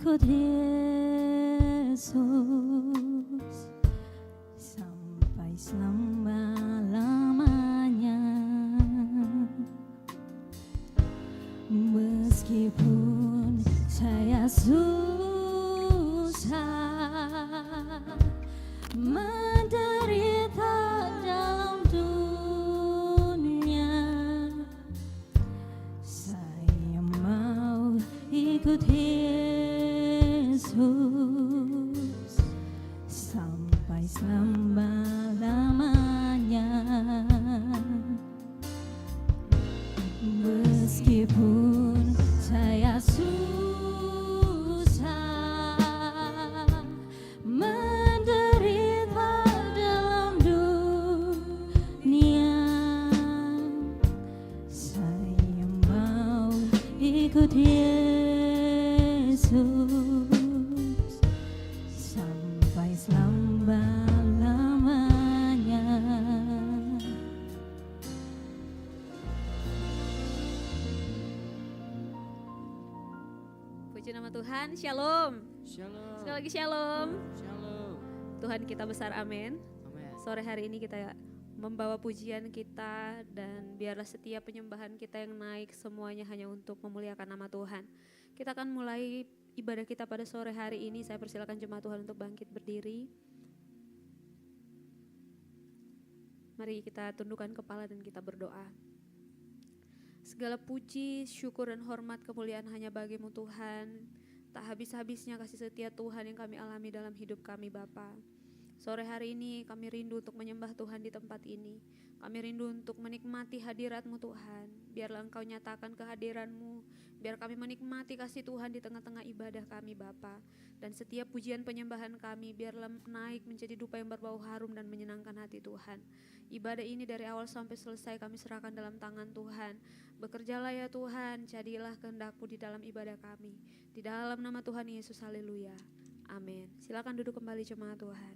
ikut Yesus sampai selama-lamanya. Meskipun saya susah menderita dalam dunia, saya mau ikut Yesus sampai selama-lamanya. Meskipun saya susah menderita dalam dunia, saya mau ikut Yesus sampai selama-lamanya. Puji nama Tuhan, shalom. Shalom. Sekali lagi shalom. Shalom. Tuhan kita besar, amin. Amin. Sore hari ini kita membawa pujian kita dan biarlah setiap penyembahan kita yang naik semuanya hanya untuk memuliakan nama Tuhan. Kita akan mulai ibadah kita pada sore hari ini. Saya persilakan jemaat Tuhan untuk bangkit berdiri. Mari kita tundukkan kepala dan kita berdoa. Segala puji, syukur dan hormat kemuliaan hanya bagimu Tuhan. Tak habis-habisnya kasih setia Tuhan yang kami alami dalam hidup kami Bapa. Sore hari ini kami rindu untuk menyembah Tuhan di tempat ini. Kami rindu untuk menikmati hadirat-Mu Tuhan. Biarlah Engkau nyatakan kehadiran-Mu. Biar kami menikmati kasih Tuhan di tengah-tengah ibadah kami Bapa. Dan setiap pujian penyembahan kami biarlah naik menjadi dupa yang berbau harum dan menyenangkan hati Tuhan. Ibadah ini dari awal sampai selesai kami serahkan dalam tangan Tuhan. Bekerjalah ya Tuhan, jadilah kehendak-Mu di dalam ibadah kami. Di dalam nama Tuhan Yesus, haleluya. Amin. Silakan duduk kembali jemaat Tuhan.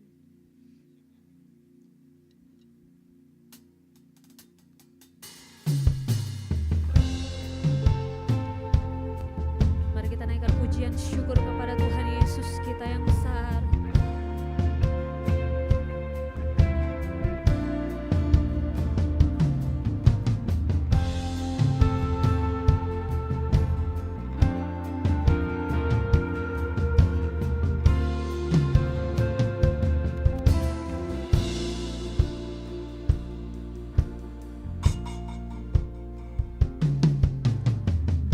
Mari kita naikkan pujian syukur kepada Tuhan Yesus kita yang besar.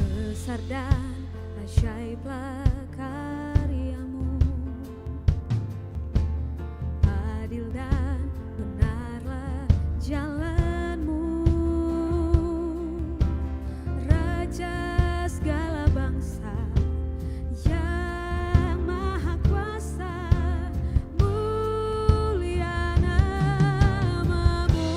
Besar dan ajaiblah karya-Mu, adil dan benarlah jalan-Mu, Raja segala bangsa yang maha kuasa, mulia nama-Mu.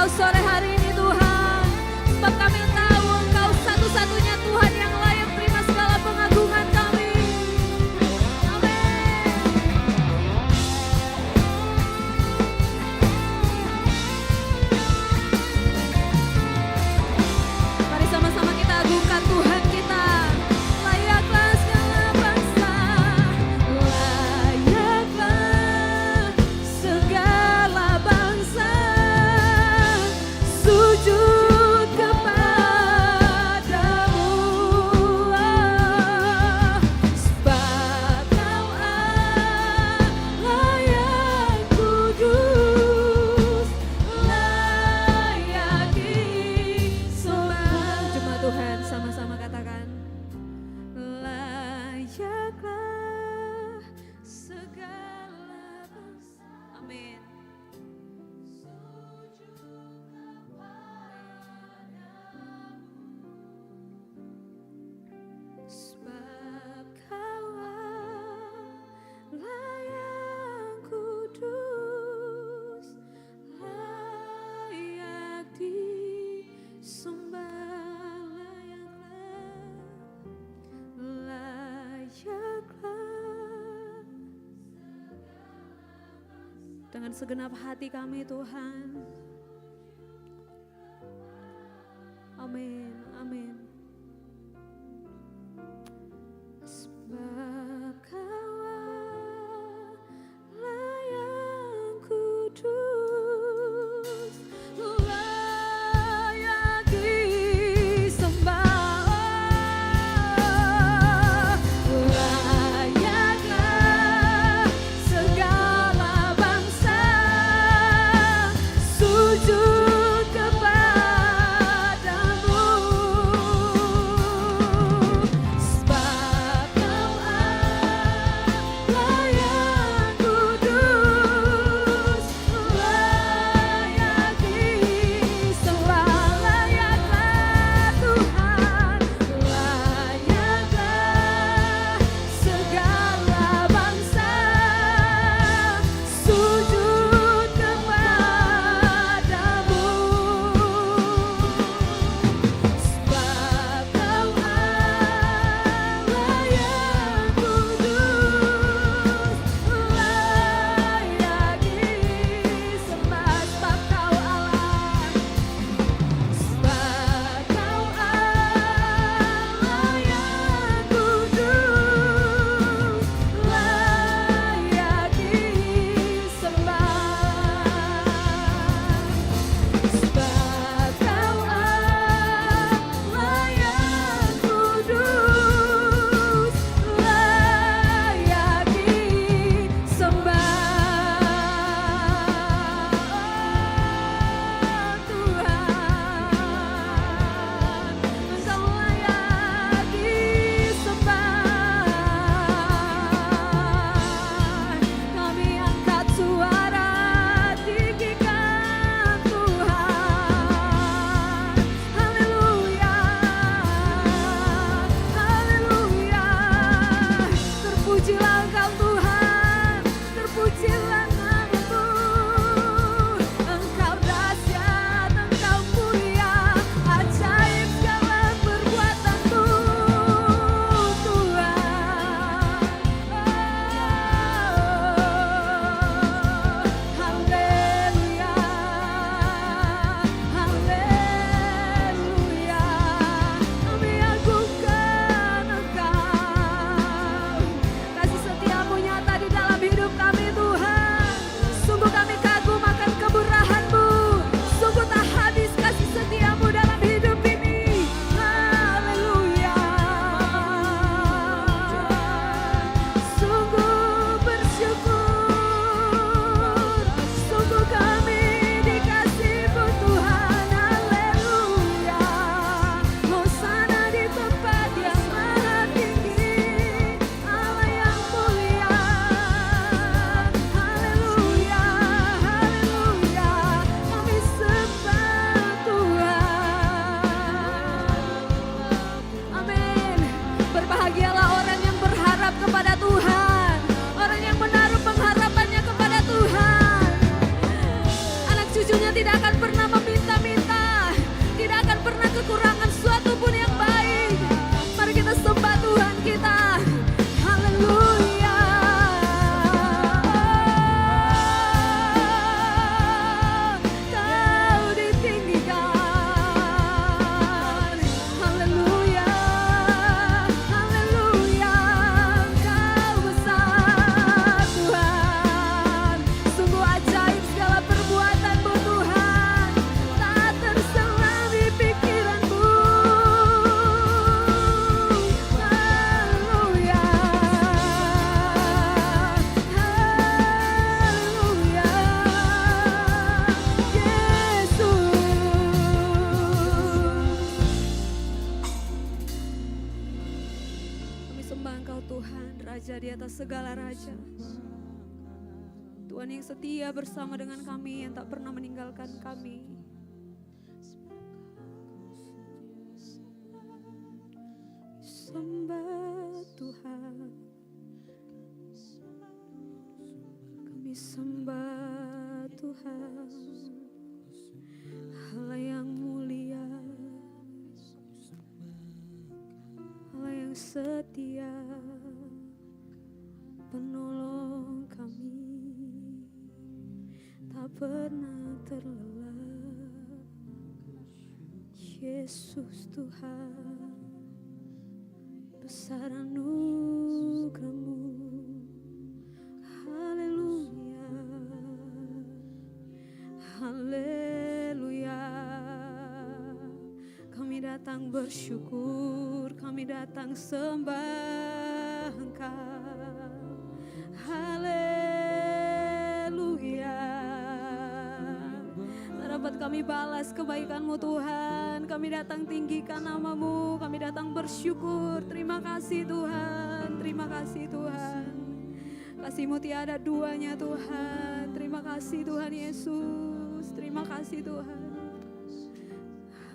Engkau sore hari ini Tuhan. Sebab kami tahu Engkau satu-satunya Tuhan yang layak terima segala pengagungan kami. Amin. Mari sama-sama kita agungkan Tuhan kita. Layaklah segala bangsa, layaklah segala bangsa sujud kepadamu, sebab Kau Allah yang kudus, layak disembah. Jemaat Tuhan sama-sama katakan, layaklah segala bangsa. Amin. Sebab Kau Allah yang kudus, layak disembah. Layaklah dengan segenap hati kami Tuhan. Amin, amin. Sebab Kau Allah yang kudus, layak disembah. Layaklah segala bangsa sujud kepadamu. pernah kekurangan suatu pun yang baik. Mari kita sembah Tuhan kita. Haleluya. Kau ditinggikan. Haleluya. Haleluya. Kau besar Tuhan. Sungguh ajaib segala perbuatan-Mu Tuhan. Tak terselam di pikiran-Mu. Haleluya. Haleluya. Yesus. Kami sembah Engkau Tuhan, Raja di atas segala raja. Tuhan yang setia bersama dengan kami, yang tak pernah meninggalkan kami. Sembah Tuhan, kami sembah Tuhan, Allah yang mulia, Allah yang setia, penolong kami, tak pernah terlelah. Yesus Tuhan, besar anugerah-Mu. Haleluya. Haleluya. Kami datang bersyukur, kami datang sembah Engkau. Haleluya. Tak dapat kami balas kebaikan-Mu Tuhan. Kami datang tinggikan nama-Mu, kami datang bersyukur. Terima kasih Tuhan, terima kasih Tuhan. Kasih-Mu tiada duanya Tuhan. Terima kasih Tuhan Yesus, terima kasih Tuhan.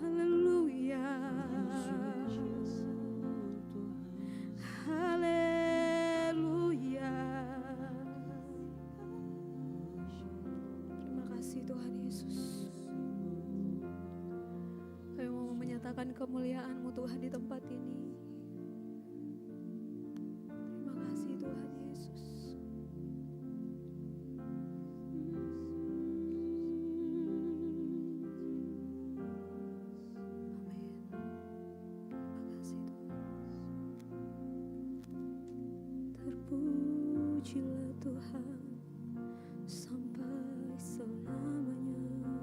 Haleluya. Haleluya. Terima kasih Tuhan Yesus. Kami mau menyatakan kemuliaan-Mu Tuhan di tempat ini. Terima kasih Tuhan Yesus. Terpujilah Tuhan sampai selamanya.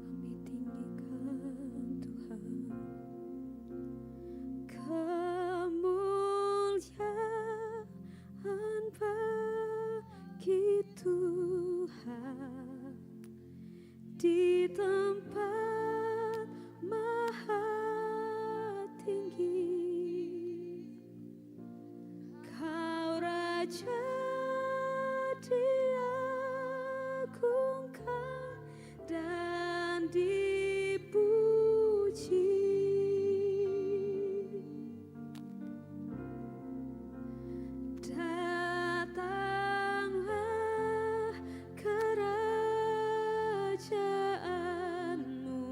Kami tinggikan Tuhan. Kemuliaan bagi Tuhan di tempat maha tinggi. Kau Raja diagungkan dan dipuji. Datanglah kerajaan-Mu,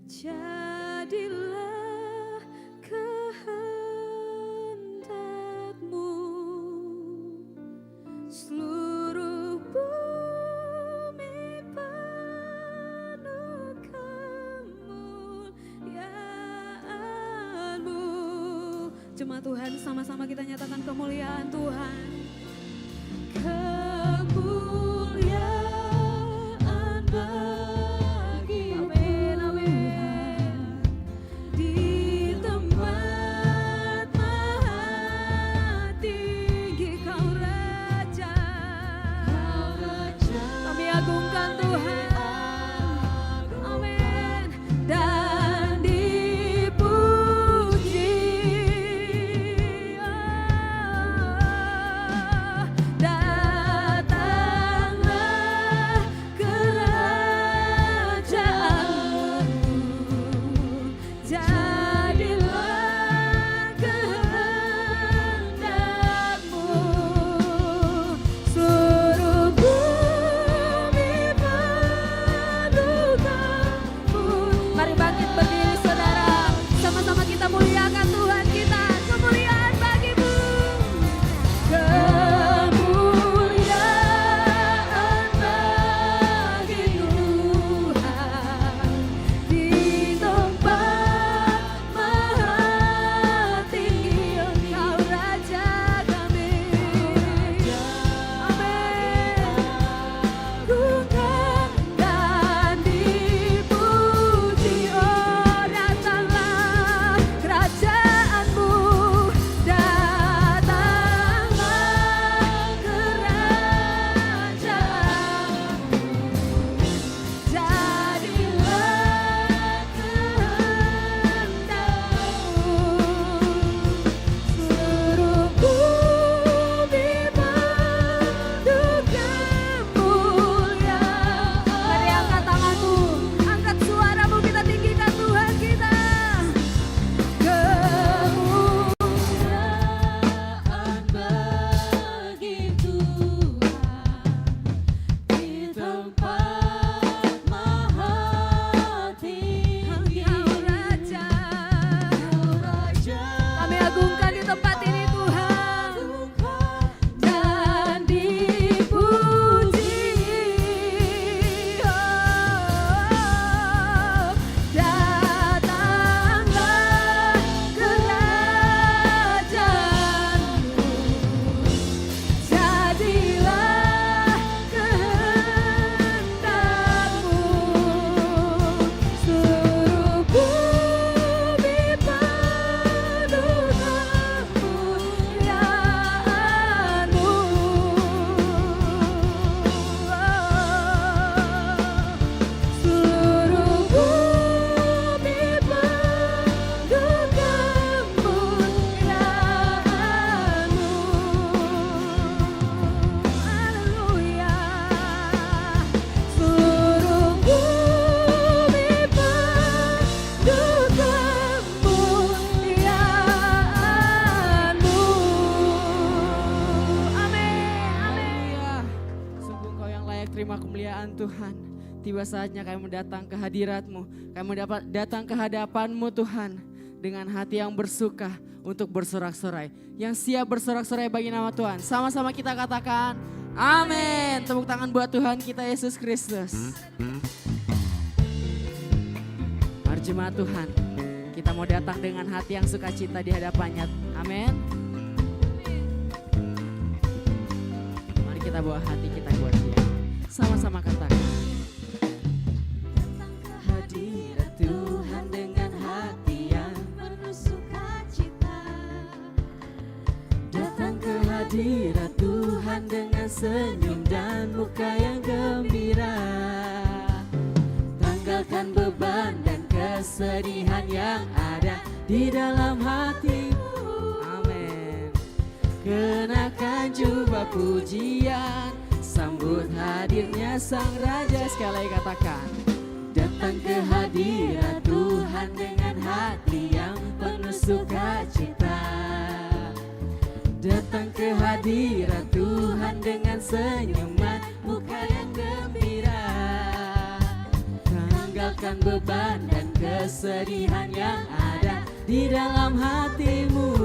jadilah kehendak-Mu. Seluruh bumi penuh kemuliaan-Mu. Jemaat Tuhan, sama-sama kita nyatakan kemuliaan Tuhan. Kemuliaan bagi Amin, amin. Di tempat maha tinggi Kau Raja. Kami agungkan Tuhan. Amin. Dan dipuji. layak terima kemuliaan Tuhan. Tiba saatnya kami datang ke hadirat-Mu. Kami datang ke hadapan-Mu Tuhan. Dengan hati yang bersuka untuk bersorak-sorai. Yang siap bersorak-sorai bagi nama Tuhan. Sama-sama kita katakan amin. Tepuk tangan buat Tuhan kita Yesus Kristus. Mari jemaat Tuhan, kita mau datang dengan hati yang sukacita di hadapannya. Amin. Mari kita bawa hati kita buat Dia. Sama-sama katakan. Datang ke hadirat Tuhan dengan hati yang penuh sukacita. Datang ke hadirat Tuhan dengan senyum dan muka yang gembira. Tanggalkan beban dan kesedihan yang ada di dalam hatimu. Amin. Kenakan jubah pujian, sambut hadirnya Sang Raja. Sekali lagi katakan. Datang ke hadirat Tuhan dengan hati yang penuh sukacita. Datang ke hadirat Tuhan dengan senyuman muka yang gembira. Tanggalkan beban dan kesedihan yang ada di dalam hatimu.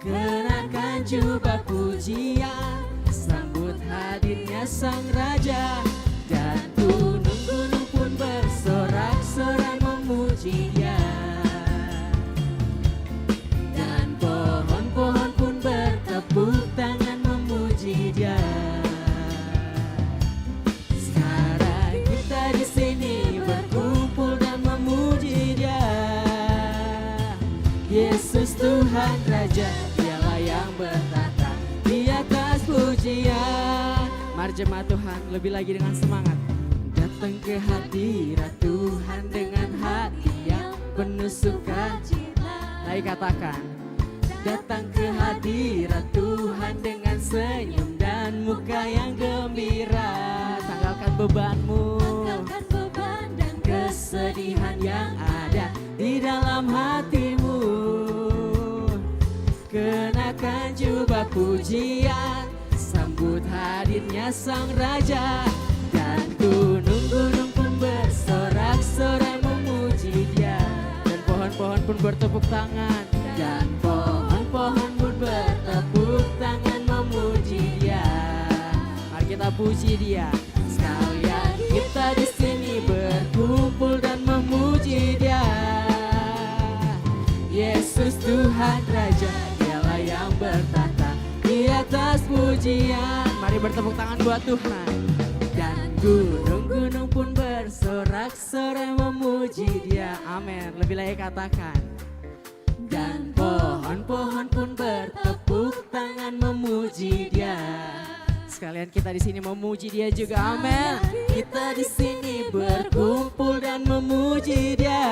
Kenakan jubah pujian, sambut hadirnya Sang Raja. Dan gunung-gunung pun bersorak-sorai memuji Dia. Dan pohon-pohon pun bertepuk tangan memuji Dia. Sekarang kita di sini berkumpul dan memuji Dia. Yesus Tuhan Raja, Dialah yang bertata di atas pujian. Mari jemaat Tuhan, lebih lagi dengan semangat. Datang ke hadirat Tuhan dengan hati yang penuh sukacita. Lagi katakan. Datang ke hadirat Tuhan dengan senyum dan muka yang gembira. Tanggalkan bebanmu, Tanggalkan beban dan kesedihan yang ada di dalam hatimu. Kenakan jubah pujian, sambut hadirnya Sang Raja. Dan gunung-gunung pun bersorak-sorai memuji Dia. Dan pohon-pohon pun bertepuk tangan. Dan pohon-pohon pun bertepuk tangan memuji Dia. Mari kita puji Dia. Sekalian kita di sini berkumpul dan memuji Dia. Yesus Tuhan Raja, Dialah yang bertata di atas pujian. Mari bertepuk tangan buat Tuhan. Dan gunung-gunung pun bersorak-sorai memuji Dia. Amin. Lebih lagi katakan. Dan pohon-pohon pun bertepuk tangan memuji Dia. Sekalian kita di sini memuji Dia juga. Amin. Kita di sini berkumpul dan memuji Dia.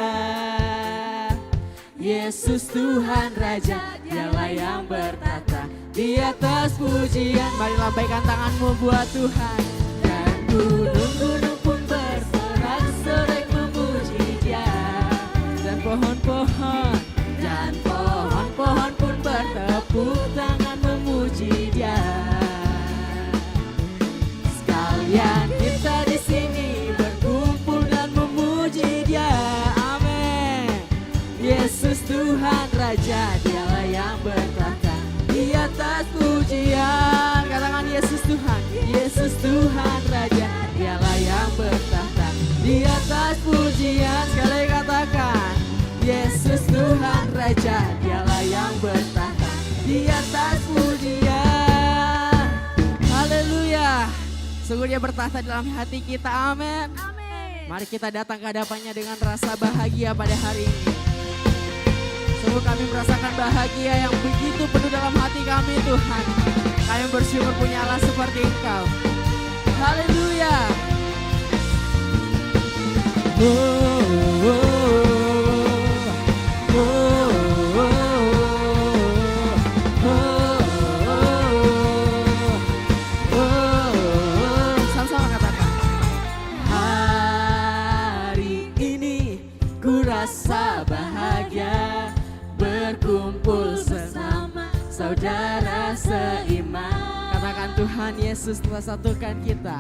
Yesus Tuhan Raja, Dialah yang bertata di atas pujian. Mari lambaikan tanganmu buat Tuhan. Dan gunung-gunung pun bersorak-sorai memuji Dia. Dan pohon-pohon pun bertepuk tangan memuji Dia. Sekalian kita di sini berkumpul dan memuji Dia. Amin. Yesus Tuhan Raja, Dialah yang bertata di atas pujian. Katakan Yesus Tuhan. Yesus Tuhan Raja, Dialah yang bertata di atas pujian. Sekali katakan. Yesus Tuhan Raja, Dialah yang bertata di atas pujian. Haleluya. Sungguh Dia bertata dalam hati kita. Amin. Amin. Mari kita datang ke hadapannya dengan rasa bahagia pada hari ini. Sungguh kami merasakan bahagia yang begitu penuh dalam hati kami Tuhan. Kami bersyukur punya Allah seperti Engkau. Haleluya. Sama-sama katakan. Hari ini ku rasa bahagia berkumpul bersama saudara seiman. Katakan Tuhan. Tuhan Yesus telah satukan kita.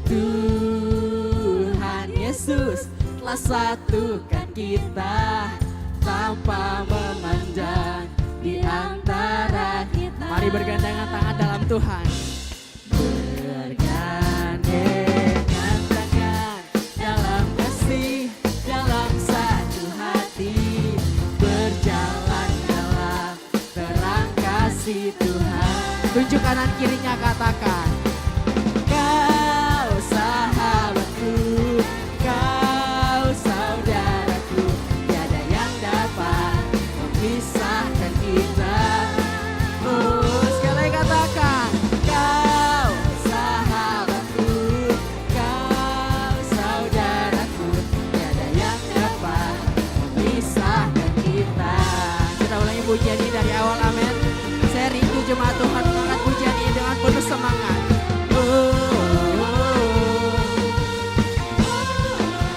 Tuhan Yesus telah satukan kita tanpa memandang di antara kita. Mari bergandengan tangan dalam Tuhan. Bergandengan tangan dalam kasih, dalam satu hati, berjalan dalam terang kasih Tuhan. Tunjuk kanan kirinya, katakan, kau sahabatku, kau saudaraku, tiada yang dapat memisahkan kita. Oh, sekali katakan, kau sahabatku, kau saudaraku, tiada yang dapat memisahkan kita. Kita ulangi pujian ini dari awal, amin. Saya rindu jemaat Tuhan mengangkat pujian ini dengan penuh semangat.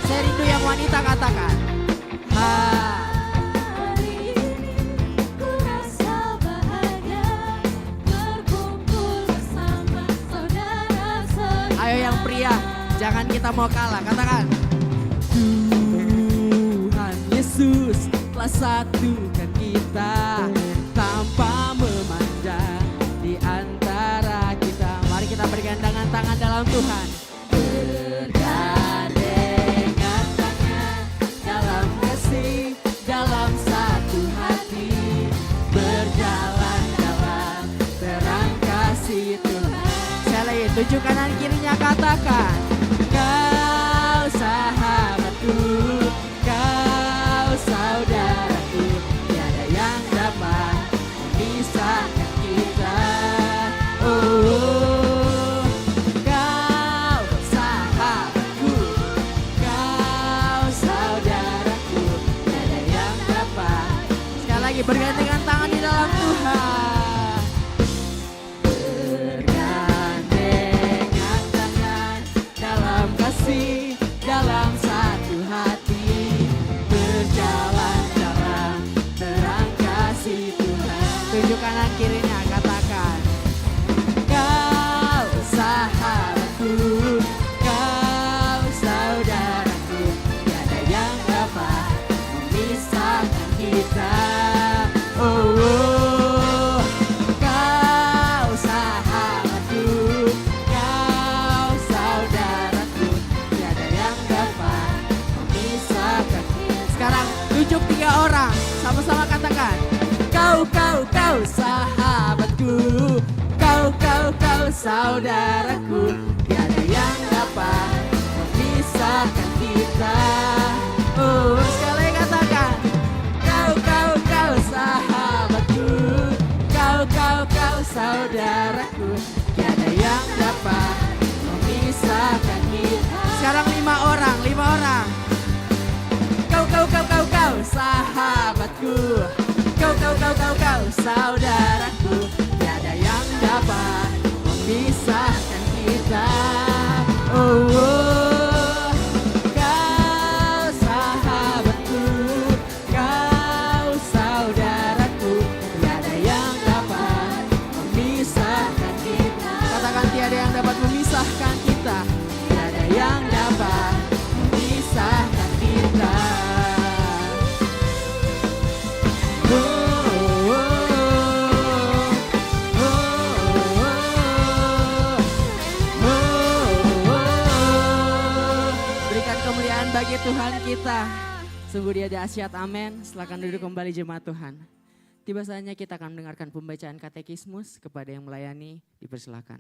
Saya rindu yang wanita, katakan, Hari ini ku rasa bahagia berkumpul bersama saudara-saudara. ayo yang pria, jangan kita mau kalah, katakan, Tuhan Yesus telah satukan kita tanpa memandang di antara kita. Mari kita bergandengan tangan dalam Tuhan. Bergandengan tangan dalam kasih, dalam satu hati, berjalan dalam terang kasih Tuhan. Sekali lagi, tunjuk kanan kirinya, katakan, kau sahabatku, kau saudaraku, tiada yang dapat memisahkan kita. Oh, kau sahabatku, kau saudaraku, tiada yang dapat. Sekali lagi, bergandengan tangan di dalam Tuhan. Bergandengan tangan dalam kasih, dalam satu hati, berjalan dalam terang kasih Tuhan. Tunjuk kanan kirinya, katakan, kau sahabatku, kau saudaraku, tiada yang dapat memisahkan kita. Oh, kau sahabatku, kau saudaraku, tiada yang dapat memisahkan kita. Sekarang tunjuk 3 orang, sama-sama katakan, kau sahabatku, kau saudaraku, tiada yang dapat memisahkan kita. Oh, sekali katakan, kau sahabatku, kau saudaraku, tiada yang dapat memisahkan kita. Sekarang 5 orang, 5 orang. Kau sahabatku, kau saudaraku, tiada yang dapat memisahkan kita. Oh, kau sahabatku, kau saudaraku, tiada yang dapat memisahkan kita. Katakan, tiada yang dapat memisahkan kita, tiada yang dapat memisahkan kita. Berikan kemuliaan bagi Tuhan kita. Sungguh Dia dahsyat, amin. Silakan duduk kembali jemaat Tuhan. Tiba saatnya kita akan mendengarkan pembacaan katekismus. Kepada yang melayani, dipersilakan.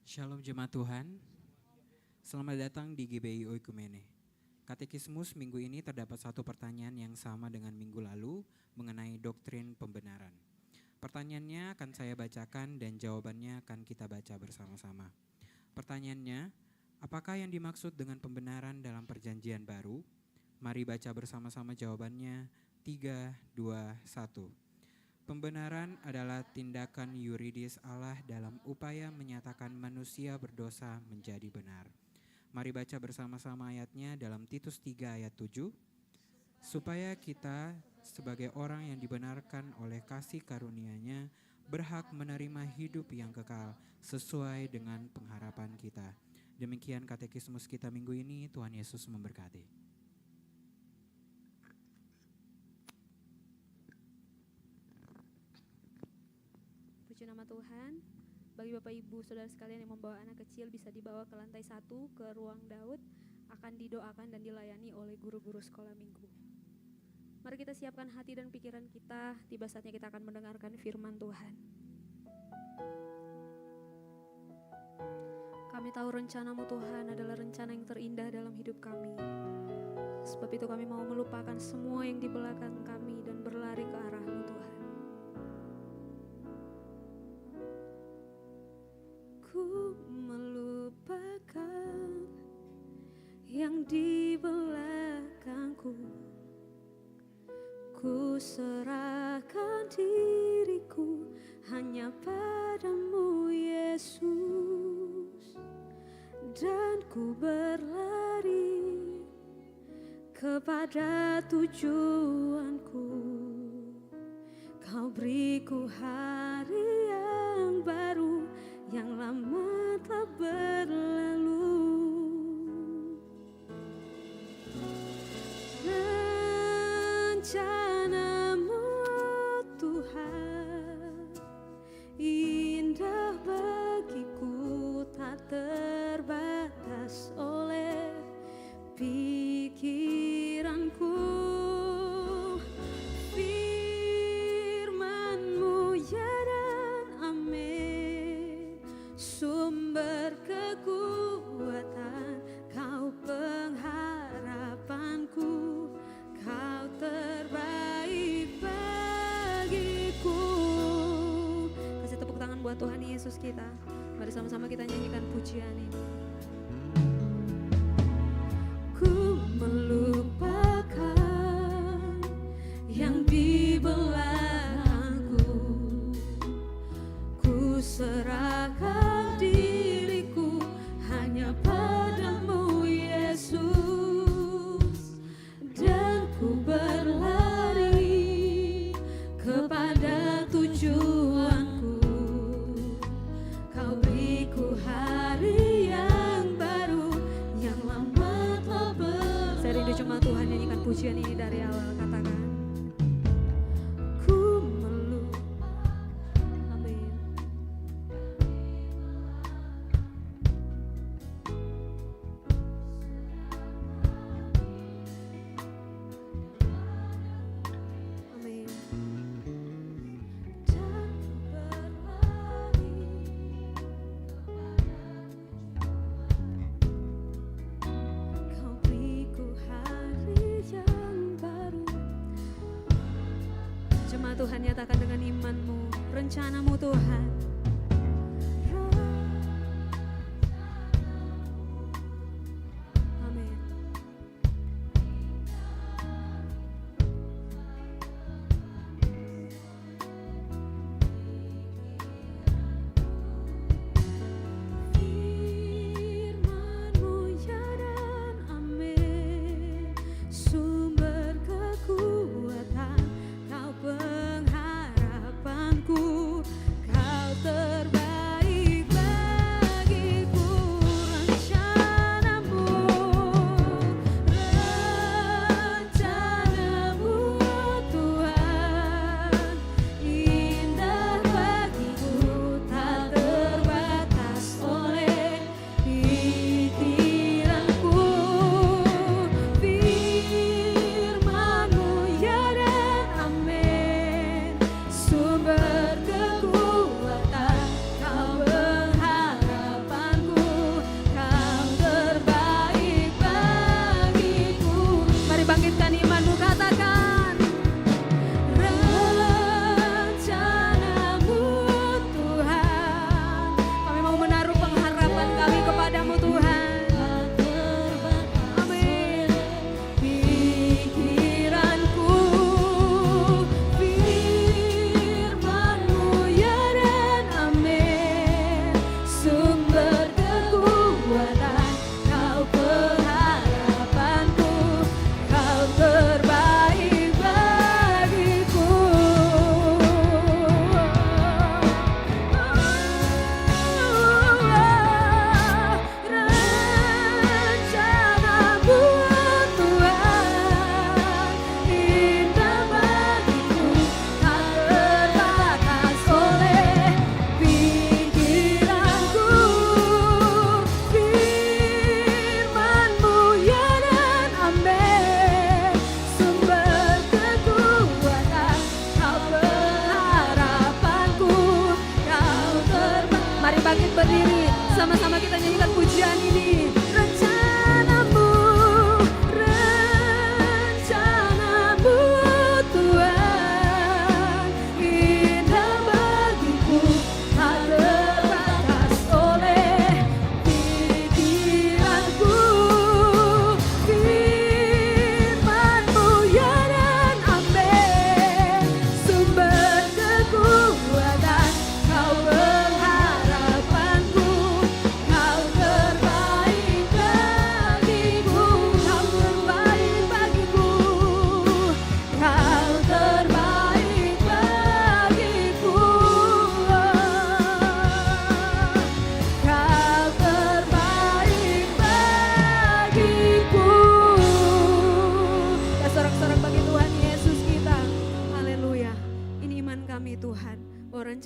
Shalom jemaat Tuhan, selamat datang di GBI Oikumene. Katekismus minggu ini terdapat satu pertanyaan yang sama dengan minggu lalu mengenai doktrin pembenaran. Pertanyaannya akan saya bacakan dan jawabannya akan kita baca bersama-sama. Pertanyaannya, apakah yang dimaksud dengan pembenaran dalam perjanjian baru? Mari baca bersama-sama jawabannya. 3, 2, 1. Pembenaran adalah tindakan yuridis Allah dalam upaya menyatakan manusia berdosa menjadi benar. Mari baca bersama-sama ayatnya dalam Titus 3 ayat 7. Supaya kita sebagai orang yang dibenarkan oleh kasih karunia-Nya berhak menerima hidup yang kekal sesuai dengan pengharapan kita. Demikian katekismus kita minggu ini. Tuhan Yesus memberkati. Puji nama Tuhan. Bagi Bapak Ibu Saudara sekalian yang membawa anak kecil bisa dibawa ke lantai 1 ke ruang Daud, akan didoakan dan dilayani oleh guru-guru sekolah minggu. Mari kita siapkan hati dan pikiran kita, tiba saatnya kita akan mendengarkan firman Tuhan. Kami tahu rencana-Mu Tuhan adalah rencana yang terindah dalam hidup kami. Sebab itu kami mau melupakan semua yang di belakang kami dan berlari ke arah-Mu Tuhan. Ku melupakan yang di belakangku. Ku serahkan diriku hanya padamu Yesus. Dan ku berlari kepada tujuanku. Kau beriku hari yang baru, yang lama telah berlalu. Rencana-Mu Tuhan indah bagiku, tak terbatas oleh pikiranku. Firman-Mu ya dan amin, sumber kekuatan, Kau pengharapanku, Kau terbaik bagiku. Kasih tepuk tangan buat Tuhan Yesus kita. Mari sama-sama kita nyanyikan pujian ini. Ku melupakan yang di belakangku. Ku serahkan diriku hanya padamu Yesus. Dan ku berlari kepada tujuanku. Kau beriku hari yang baru, yang lama telah berlalu. Saya rindu cuma Tuhan nyanyikan pujian ini dari awal. Katakan, ku melupakan. Amin. Amin. Dan berlari Kau beriku hari yang baru. Jemaat Tuhan, nyatakan dengan iman-Mu, rencana-Mu Tuhan. Amin. Firman-Mu ya dan amin, sumber kekuatan, Kau pengharapanku, Kau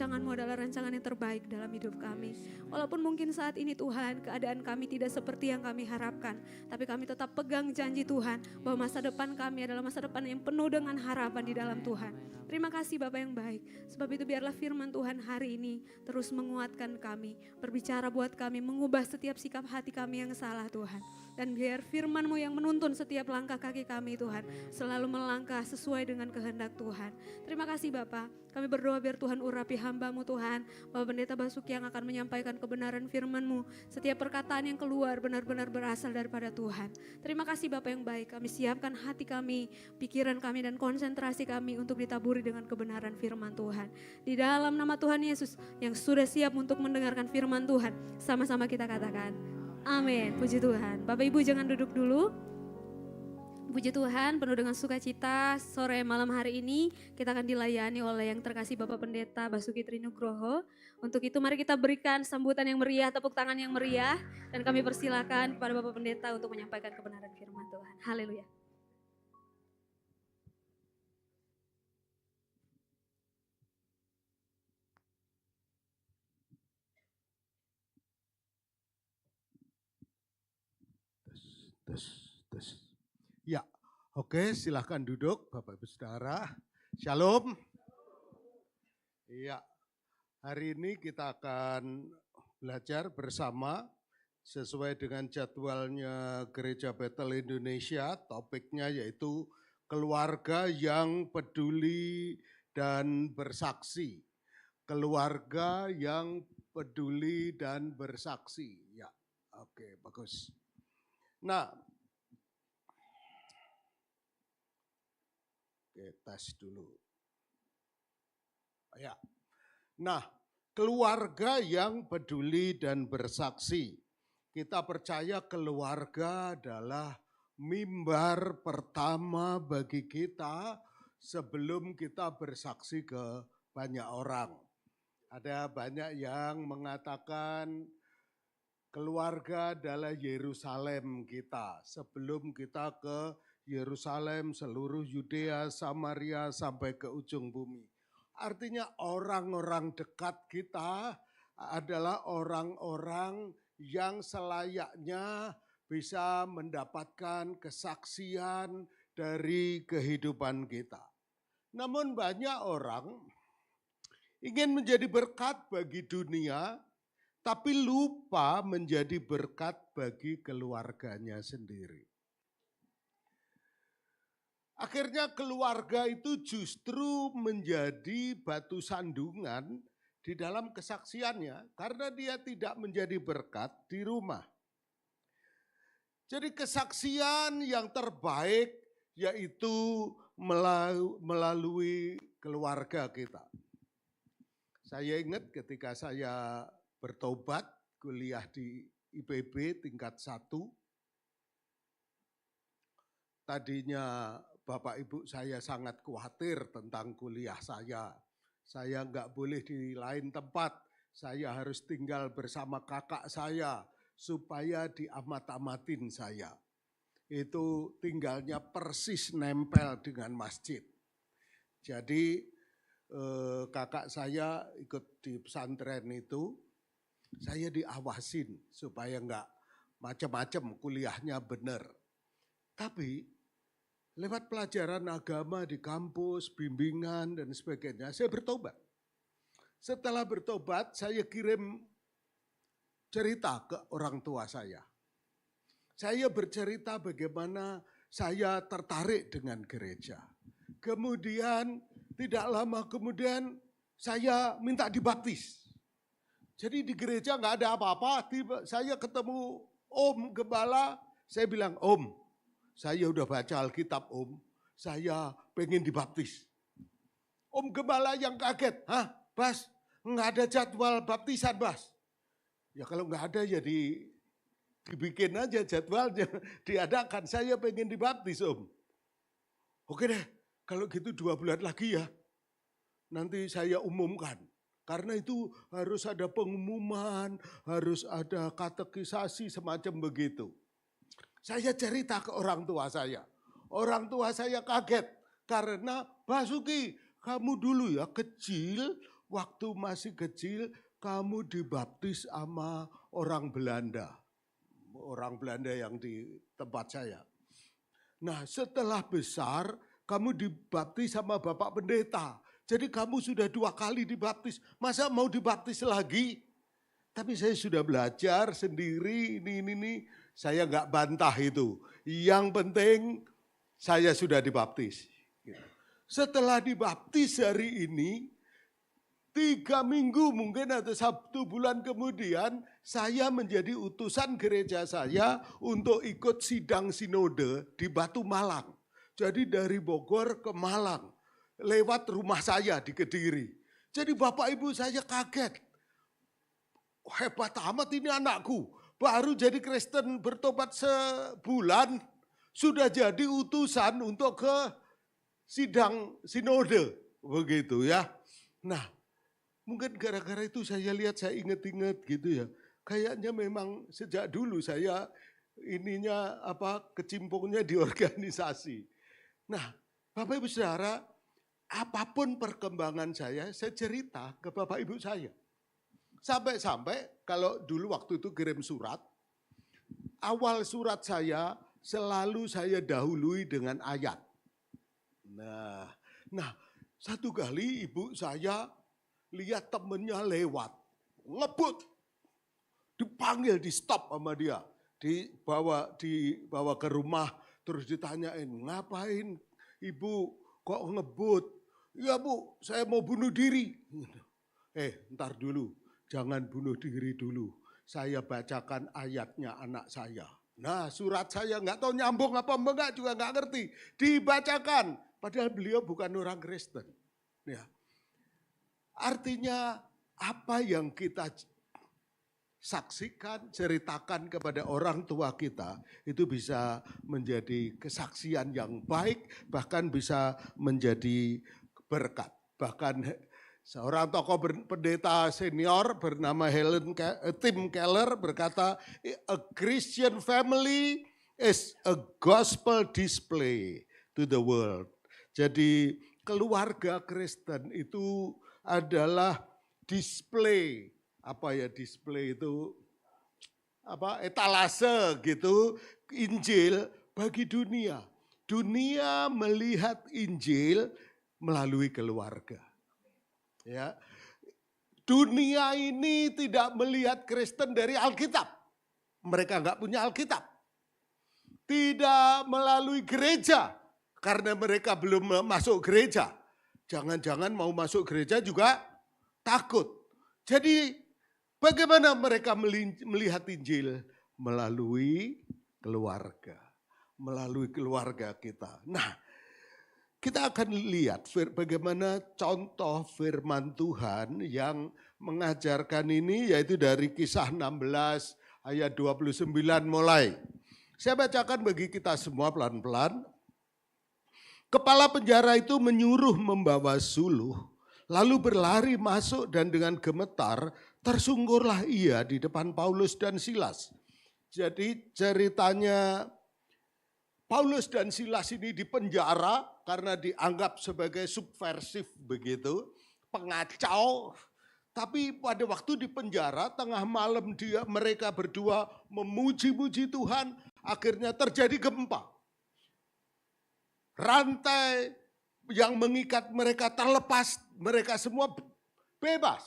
rancangan-Mu adalah rancangan yang terbaik dalam hidup kami. Walaupun mungkin saat ini Tuhan, keadaan kami tidak seperti yang kami harapkan, tapi kami tetap pegang janji Tuhan bahwa masa depan kami adalah masa depan yang penuh dengan harapan di dalam Tuhan. Terima kasih Bapak yang baik. Sebab itu biarlah firman Tuhan hari ini terus menguatkan kami, berbicara buat kami, mengubah setiap sikap hati kami yang salah Tuhan. Dan biar firman-Mu yang menuntun setiap langkah kaki kami Tuhan, selalu melangkah sesuai dengan kehendak Tuhan. Terima kasih Bapak, kami berdoa biar Tuhan urapi hamba-Mu Tuhan, Bapak Pendeta Basuki yang akan menyampaikan kebenaran firman-Mu. Setiap perkataan yang keluar benar-benar berasal daripada Tuhan. Terima kasih Bapak yang baik, kami siapkan hati kami, pikiran kami dan konsentrasi kami untuk ditaburi dengan kebenaran firman Tuhan. Di dalam nama Tuhan Yesus yang sudah siap untuk mendengarkan firman Tuhan, sama-sama kita katakan, amin. Puji Tuhan. Bapak Ibu jangan duduk dulu. Puji Tuhan, penuh dengan sukacita sore malam hari ini kita akan dilayani oleh yang terkasih Bapak Pendeta Basuki Trinugroho. Untuk itu mari kita berikan sambutan yang meriah, tepuk tangan yang meriah. Dan kami persilakan kepada Bapak Pendeta untuk menyampaikan kebenaran firman Tuhan. Haleluya. Tes. Ya, oke, silahkan duduk Bapak Ibu Saudara. Shalom. Iya, hari ini kita akan belajar bersama sesuai dengan jadwalnya Gereja Bethel Indonesia. Topiknya yaitu keluarga yang peduli dan bersaksi. Keluarga yang peduli dan bersaksi. Ya, oke, bagus. Nah, oke, tes dulu. Ya. Nah, keluarga yang peduli dan bersaksi. Kita percaya keluarga adalah mimbar pertama bagi kita sebelum kita bersaksi ke banyak orang. Ada banyak yang mengatakan keluarga adalah Yerusalem kita. Sebelum kita ke Yerusalem, seluruh Yudea, Samaria, sampai ke ujung bumi. Artinya orang-orang dekat kita adalah orang-orang yang selayaknya bisa mendapatkan kesaksian dari kehidupan kita. Namun banyak orang ingin menjadi berkat bagi dunia, tapi lupa menjadi berkat bagi keluarganya sendiri. Akhirnya keluarga itu justru menjadi batu sandungan di dalam kesaksiannya karena dia tidak menjadi berkat di rumah. Jadi kesaksian yang terbaik yaitu melalui keluarga kita. Saya ingat ketika saya bertobat, kuliah di IPB tingkat 1. Tadinya Bapak Ibu saya sangat khawatir tentang kuliah saya. Saya nggak boleh di lain tempat, saya harus tinggal bersama kakak saya supaya diamat-amatin saya. Itu tinggalnya persis nempel dengan masjid. Jadi kakak saya ikut di pesantren itu, saya diawasin supaya enggak macam-macam kuliahnya benar. Tapi lewat pelajaran agama di kampus, bimbingan dan sebagainya, saya bertobat. Setelah bertobat, saya kirim cerita ke orang tua saya. Saya bercerita bagaimana saya tertarik dengan gereja. Kemudian tidak lama kemudian saya minta dibaptis. Jadi di gereja nggak ada apa-apa, saya ketemu Om Gembala, saya bilang, Om, saya udah baca Alkitab Om, saya pengen dibaptis. Om Gembala yang kaget, hah Bas, nggak ada jadwal baptisan Bas. Ya kalau nggak ada ya dibikin aja jadwalnya, diadakan, saya pengen dibaptis Om. Oke deh, kalau gitu 2 bulan lagi ya, nanti saya umumkan. Karena itu harus ada pengumuman, harus ada katekisasi semacam begitu. Saya cerita ke orang tua saya. Orang tua saya kaget karena Basuki, kamu dulu ya kecil waktu masih kecil kamu dibaptis sama orang Belanda. Orang Belanda yang di tempat saya. Nah setelah besar kamu dibaptis sama Bapak Pendeta. Jadi kamu sudah 2 kali dibaptis. Masa mau dibaptis lagi? Tapi saya sudah belajar sendiri ini. Saya nggak bantah itu. Yang penting saya sudah dibaptis. Setelah dibaptis hari ini, 3 minggu mungkin atau 1 bulan kemudian, saya menjadi utusan gereja saya untuk ikut sidang sinode di Batu Malang. Jadi dari Bogor ke Malang, lewat rumah saya di Kediri. Jadi bapak ibu saya kaget. Hebat amat ini anakku, baru jadi Kristen bertobat sebulan, sudah jadi utusan untuk ke sidang sinode, begitu ya. Nah, mungkin gara-gara itu saya lihat, saya inget-inget gitu ya. Kayaknya memang sejak dulu saya kecimpungnya di organisasi. Nah, Bapak Ibu Saudara, apapun perkembangan saya cerita ke Bapak Ibu saya. Sampai-sampai kalau dulu waktu itu kirim surat, awal surat saya selalu saya dahului dengan ayat. Nah, satu kali ibu saya lihat temennya lewat, ngebut, dipanggil, di stop sama dia, dibawa ke rumah, terus ditanyain, ngapain ibu kok ngebut? Ya bu, saya mau bunuh diri. Ntar dulu, jangan bunuh diri dulu. Saya bacakan ayatnya anak saya. Nah surat saya nggak tahu nyambung apa enggak juga nggak ngerti. Dibacakan, padahal beliau bukan orang Kristen. Ya. Artinya apa yang kita saksikan, ceritakan kepada orang tua kita, itu bisa menjadi kesaksian yang baik, bahkan bisa menjadi berkat. Bahkan seorang tokoh pendeta senior bernama Tim Keller berkata, a Christian family is a gospel display to the world. Jadi keluarga Kristen itu adalah display, display itu etalase gitu, Injil bagi dunia. Dunia melihat Injil melalui keluarga. Ya. Dunia ini tidak melihat Kristen dari Alkitab. Mereka enggak punya Alkitab. Tidak melalui gereja karena mereka belum masuk gereja. Jangan-jangan mau masuk gereja juga takut. Jadi bagaimana mereka melihat Injil? Melalui keluarga. Melalui keluarga kita. Nah, kita akan lihat bagaimana contoh firman Tuhan yang mengajarkan ini, yaitu dari Kisah 16 ayat 29 mulai. Saya bacakan bagi kita semua pelan-pelan. Kepala penjara itu menyuruh membawa suluh, lalu berlari masuk dan dengan gemetar tersungkurlah ia di depan Paulus dan Silas. Jadi ceritanya Paulus dan Silas ini dipenjara karena dianggap sebagai subversif begitu, pengacau. Tapi pada waktu di penjara tengah malam mereka berdua memuji-muji Tuhan, akhirnya terjadi gempa. Rantai yang mengikat mereka terlepas, mereka semua bebas.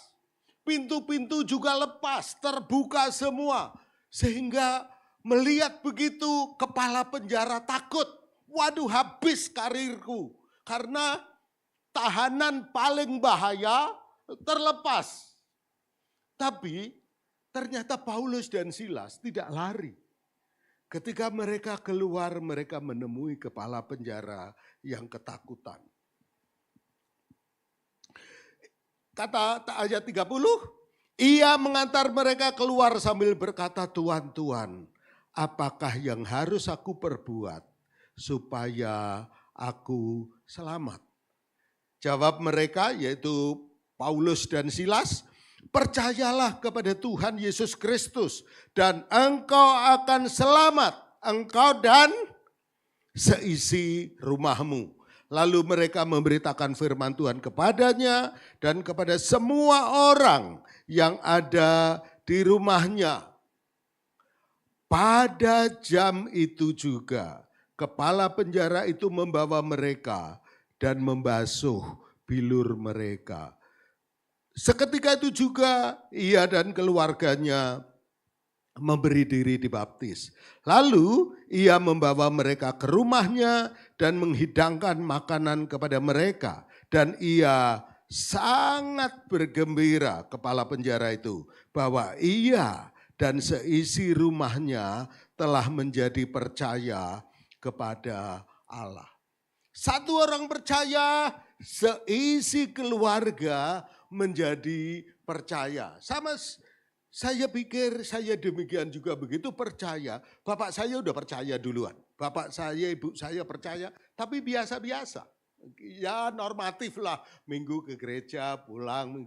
Pintu-pintu juga lepas, terbuka semua. Sehingga melihat begitu kepala penjara takut. Waduh, habis karirku. Karena tahanan paling bahaya terlepas. Tapi ternyata Paulus dan Silas tidak lari. Ketika mereka keluar, mereka menemui kepala penjara yang ketakutan. Kata ayat 30, ia mengantar mereka keluar sambil berkata, Tuhan, Tuhan, apakah yang harus aku perbuat supaya aku selamat? Jawab mereka, yaitu Paulus dan Silas, percayalah kepada Tuhan Yesus Kristus dan engkau akan selamat, engkau dan seisi rumahmu. Lalu mereka memberitakan firman Tuhan kepadanya dan kepada semua orang yang ada di rumahnya. Pada jam itu juga kepala penjara itu membawa mereka dan membasuh bilur mereka. Seketika itu juga ia dan keluarganya memberi diri dibaptis. Lalu ia membawa mereka ke rumahnya dan menghidangkan makanan kepada mereka. Dan ia sangat bergembira, kepala penjara itu, bahwa ia dan seisi rumahnya telah menjadi percaya kepada Allah. Satu orang percaya, seisi keluarga menjadi percaya. Sama saya pikir saya demikian juga begitu percaya. Bapak saya udah percaya duluan. Bapak saya, ibu saya percaya, tapi biasa-biasa. Ya normatif lah, minggu ke gereja, pulang,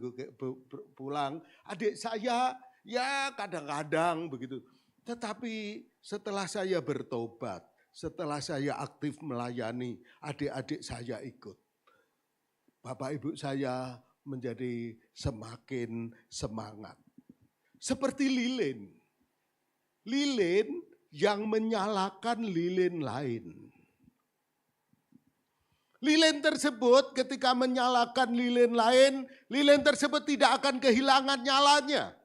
pulang. Adik saya ya kadang-kadang begitu. Tetapi setelah saya bertobat, setelah saya aktif melayani, adik-adik saya ikut. Bapak ibu saya menjadi semakin semangat. Seperti lilin. Lilin yang menyalakan lilin lain. Lilin tersebut ketika menyalakan lilin lain, lilin tersebut tidak akan kehilangan nyalanya.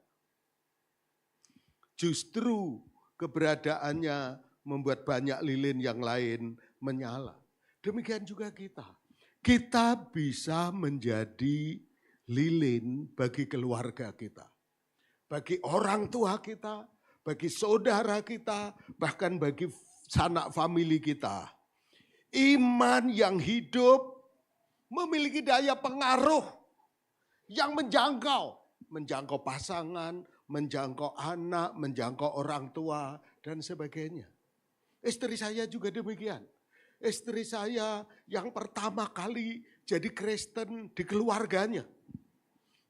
Justru keberadaannya membuat banyak lilin yang lain menyala. Demikian juga kita. Kita bisa menjadi lilin bagi keluarga kita. Bagi orang tua kita, bagi saudara kita, bahkan bagi sanak famili kita. Iman yang hidup memiliki daya pengaruh yang menjangkau pasangan, menjangkau anak, menjangkau orang tua, dan sebagainya. Istri saya juga demikian. Istri saya yang pertama kali jadi Kristen di keluarganya.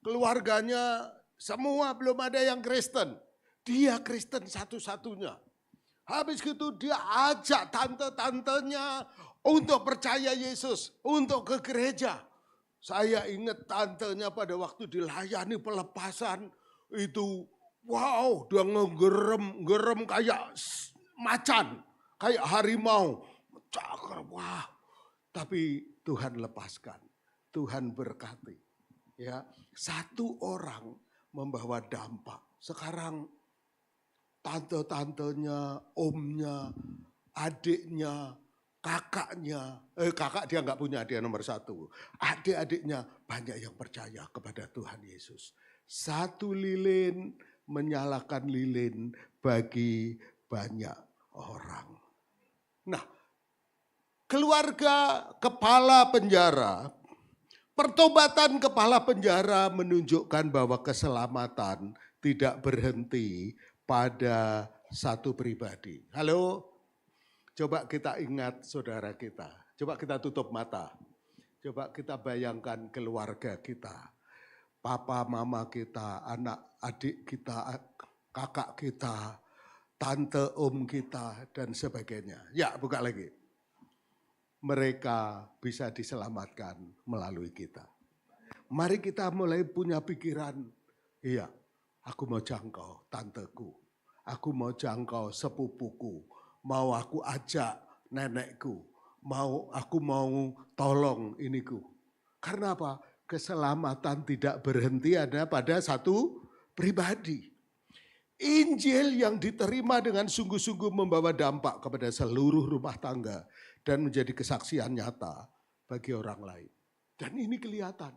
Keluarganya semua belum ada yang Kristen. Dia Kristen satu-satunya. Habis itu dia ajak tante-tantenya untuk percaya Yesus, untuk ke gereja. Saya ingat tantenya pada waktu dilayani pelepasan itu, wow, dia ngegerem kayak macan, kayak harimau. Cakar, wah. Tapi Tuhan lepaskan, Tuhan berkati. Ya, satu orang membawa dampak. Sekarang tante-tantenya, omnya, adiknya, kakaknya, kakak dia nggak punya, dia nomor satu. Adik-adiknya banyak yang percaya kepada Tuhan Yesus. Satu lilin menyalakan lilin bagi banyak orang. Nah, keluarga kepala penjara, pertobatan kepala penjara menunjukkan bahwa keselamatan tidak berhenti pada satu pribadi. Halo, coba kita ingat saudara kita. Coba kita tutup mata. Coba kita bayangkan keluarga kita. Papa, mama kita, anak, adik kita, kakak kita, tante, om kita, dan sebagainya. Ya, buka lagi. Mereka bisa diselamatkan melalui kita. Mari kita mulai punya pikiran, iya, aku mau jangkau tanteku, aku mau jangkau sepupuku, mau aku ajak nenekku, aku mau tolong iniku. Karena apa? Keselamatan tidak berhenti ada pada satu pribadi. Injil yang diterima dengan sungguh-sungguh membawa dampak kepada seluruh rumah tangga dan menjadi kesaksian nyata bagi orang lain. Dan ini kelihatan.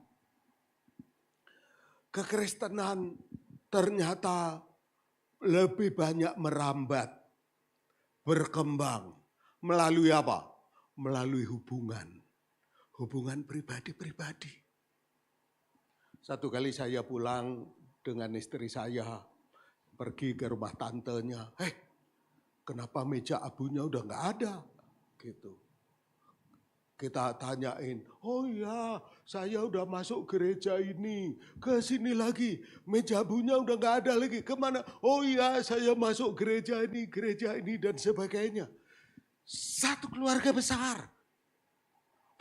Kekristenan ternyata lebih banyak merambat, berkembang. Melalui apa? Melalui hubungan. Hubungan pribadi-pribadi. Satu kali saya pulang dengan istri saya, pergi ke rumah tantenya. Kenapa meja abunya udah gak ada? Gitu. Kita tanyain, oh ya saya udah masuk gereja ini, ke sini lagi, meja abunya udah gak ada lagi, kemana? Oh ya saya masuk gereja ini dan sebagainya. Satu keluarga besar.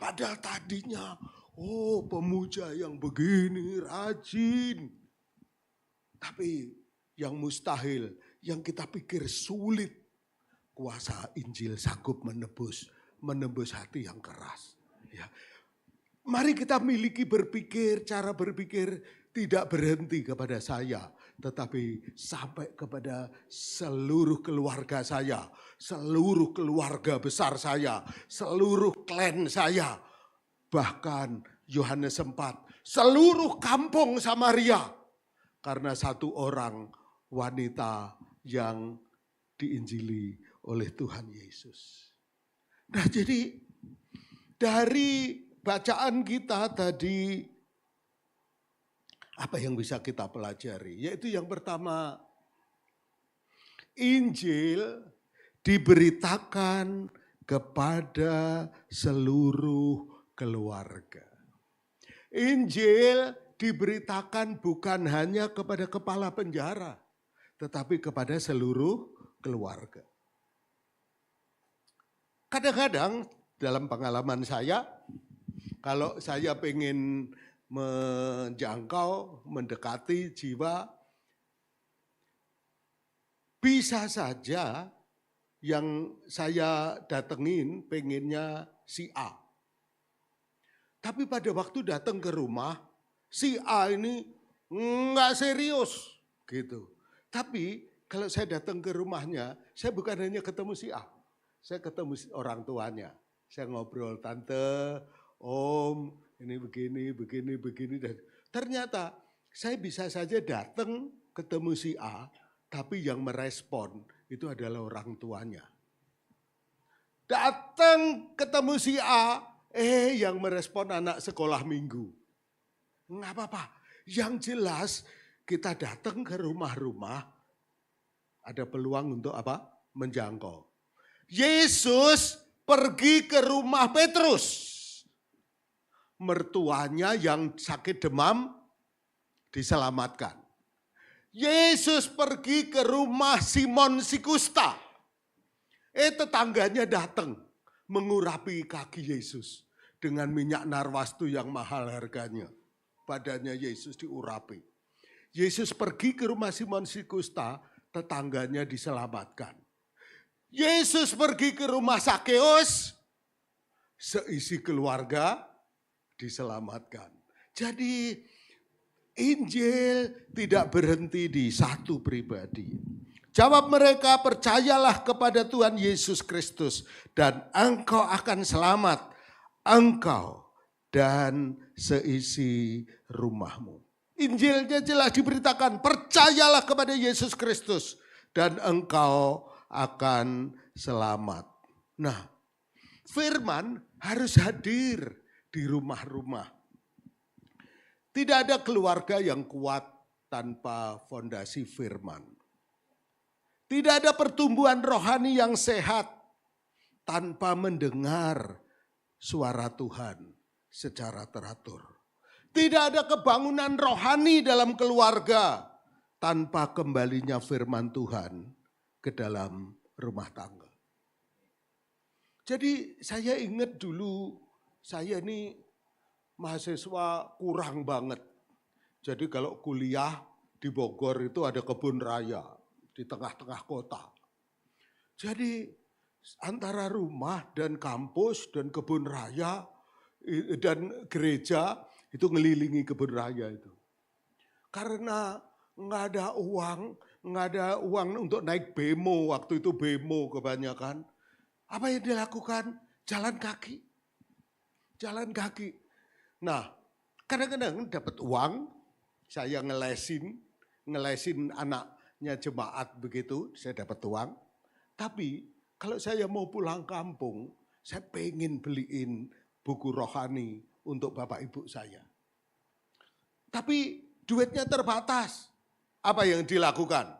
Padahal tadinya, oh pemuja yang begini rajin. Tapi yang mustahil, yang kita pikir sulit, kuasa Injil sanggup menembus hati yang keras. Ya. Mari kita miliki cara berpikir tidak berhenti kepada saya, tetapi sampai kepada seluruh keluarga saya, seluruh keluarga besar saya, seluruh klan saya, bahkan Yohanes 4, seluruh kampung Samaria, karena satu orang wanita yang diinjili oleh Tuhan Yesus. Nah, jadi dari bacaan kita tadi, apa yang bisa kita pelajari? Yaitu yang pertama, Injil diberitakan kepada seluruh keluarga. Injil diberitakan bukan hanya kepada kepala penjara, tetapi kepada seluruh keluarga. Kadang-kadang dalam pengalaman saya, kalau saya pengen menjangkau, mendekati jiwa, bisa saja yang saya datengin pengennya si A. Tapi pada waktu datang ke rumah, si A ini nggak serius gitu. Tapi kalau saya datang ke rumahnya, saya bukan hanya ketemu si A, saya ketemu orang tuanya. Saya ngobrol, tante, om, ini begini. Dan ternyata saya bisa saja datang ketemu si A, tapi yang merespon itu adalah orang tuanya. Datang ketemu si A, yang merespon anak sekolah minggu. Nggak apa-apa. Yang jelas kita datang ke rumah-rumah, ada peluang untuk apa? Menjangkau. Yesus pergi ke rumah Petrus. Mertuanya yang sakit demam diselamatkan. Yesus pergi ke rumah Simon si kusta. Tetangganya datang mengurapi kaki Yesus dengan minyak narwastu yang mahal harganya. Badannya Yesus diurapi. Yesus pergi ke rumah Simon si kusta, tetangganya diselamatkan. Yesus pergi ke rumah Sakeus, seisi keluarga diselamatkan. Jadi Injil tidak berhenti di satu pribadi. Jawab mereka, percayalah kepada Tuhan Yesus Kristus dan engkau akan selamat, engkau dan seisi rumahmu. Injilnya jelas diberitakan, percayalah kepada Yesus Kristus dan engkau akan selamat. Nah, firman harus hadir di rumah-rumah. Tidak ada keluarga yang kuat tanpa fondasi firman. Tidak ada pertumbuhan rohani yang sehat tanpa mendengar suara Tuhan secara teratur. Tidak ada kebangunan rohani dalam keluarga tanpa kembalinya firman Tuhan ke dalam rumah tangga. Jadi saya ingat dulu, saya ini mahasiswa kurang banget. Jadi kalau kuliah di Bogor itu ada kebun raya di tengah-tengah kota. Jadi antara rumah dan kampus dan kebun raya dan gereja itu ngelilingi kebun raya itu. Karena nggak ada uang untuk naik bemo, waktu itu bemo kebanyakan. Apa yang dilakukan? Jalan kaki. Nah, kadang-kadang dapat uang, saya ngelesin anaknya jemaat begitu, saya dapat uang. Tapi kalau saya mau pulang kampung, saya pengen beliin buku rohani untuk bapak ibu saya. Tapi duitnya terbatas. Apa yang dilakukan?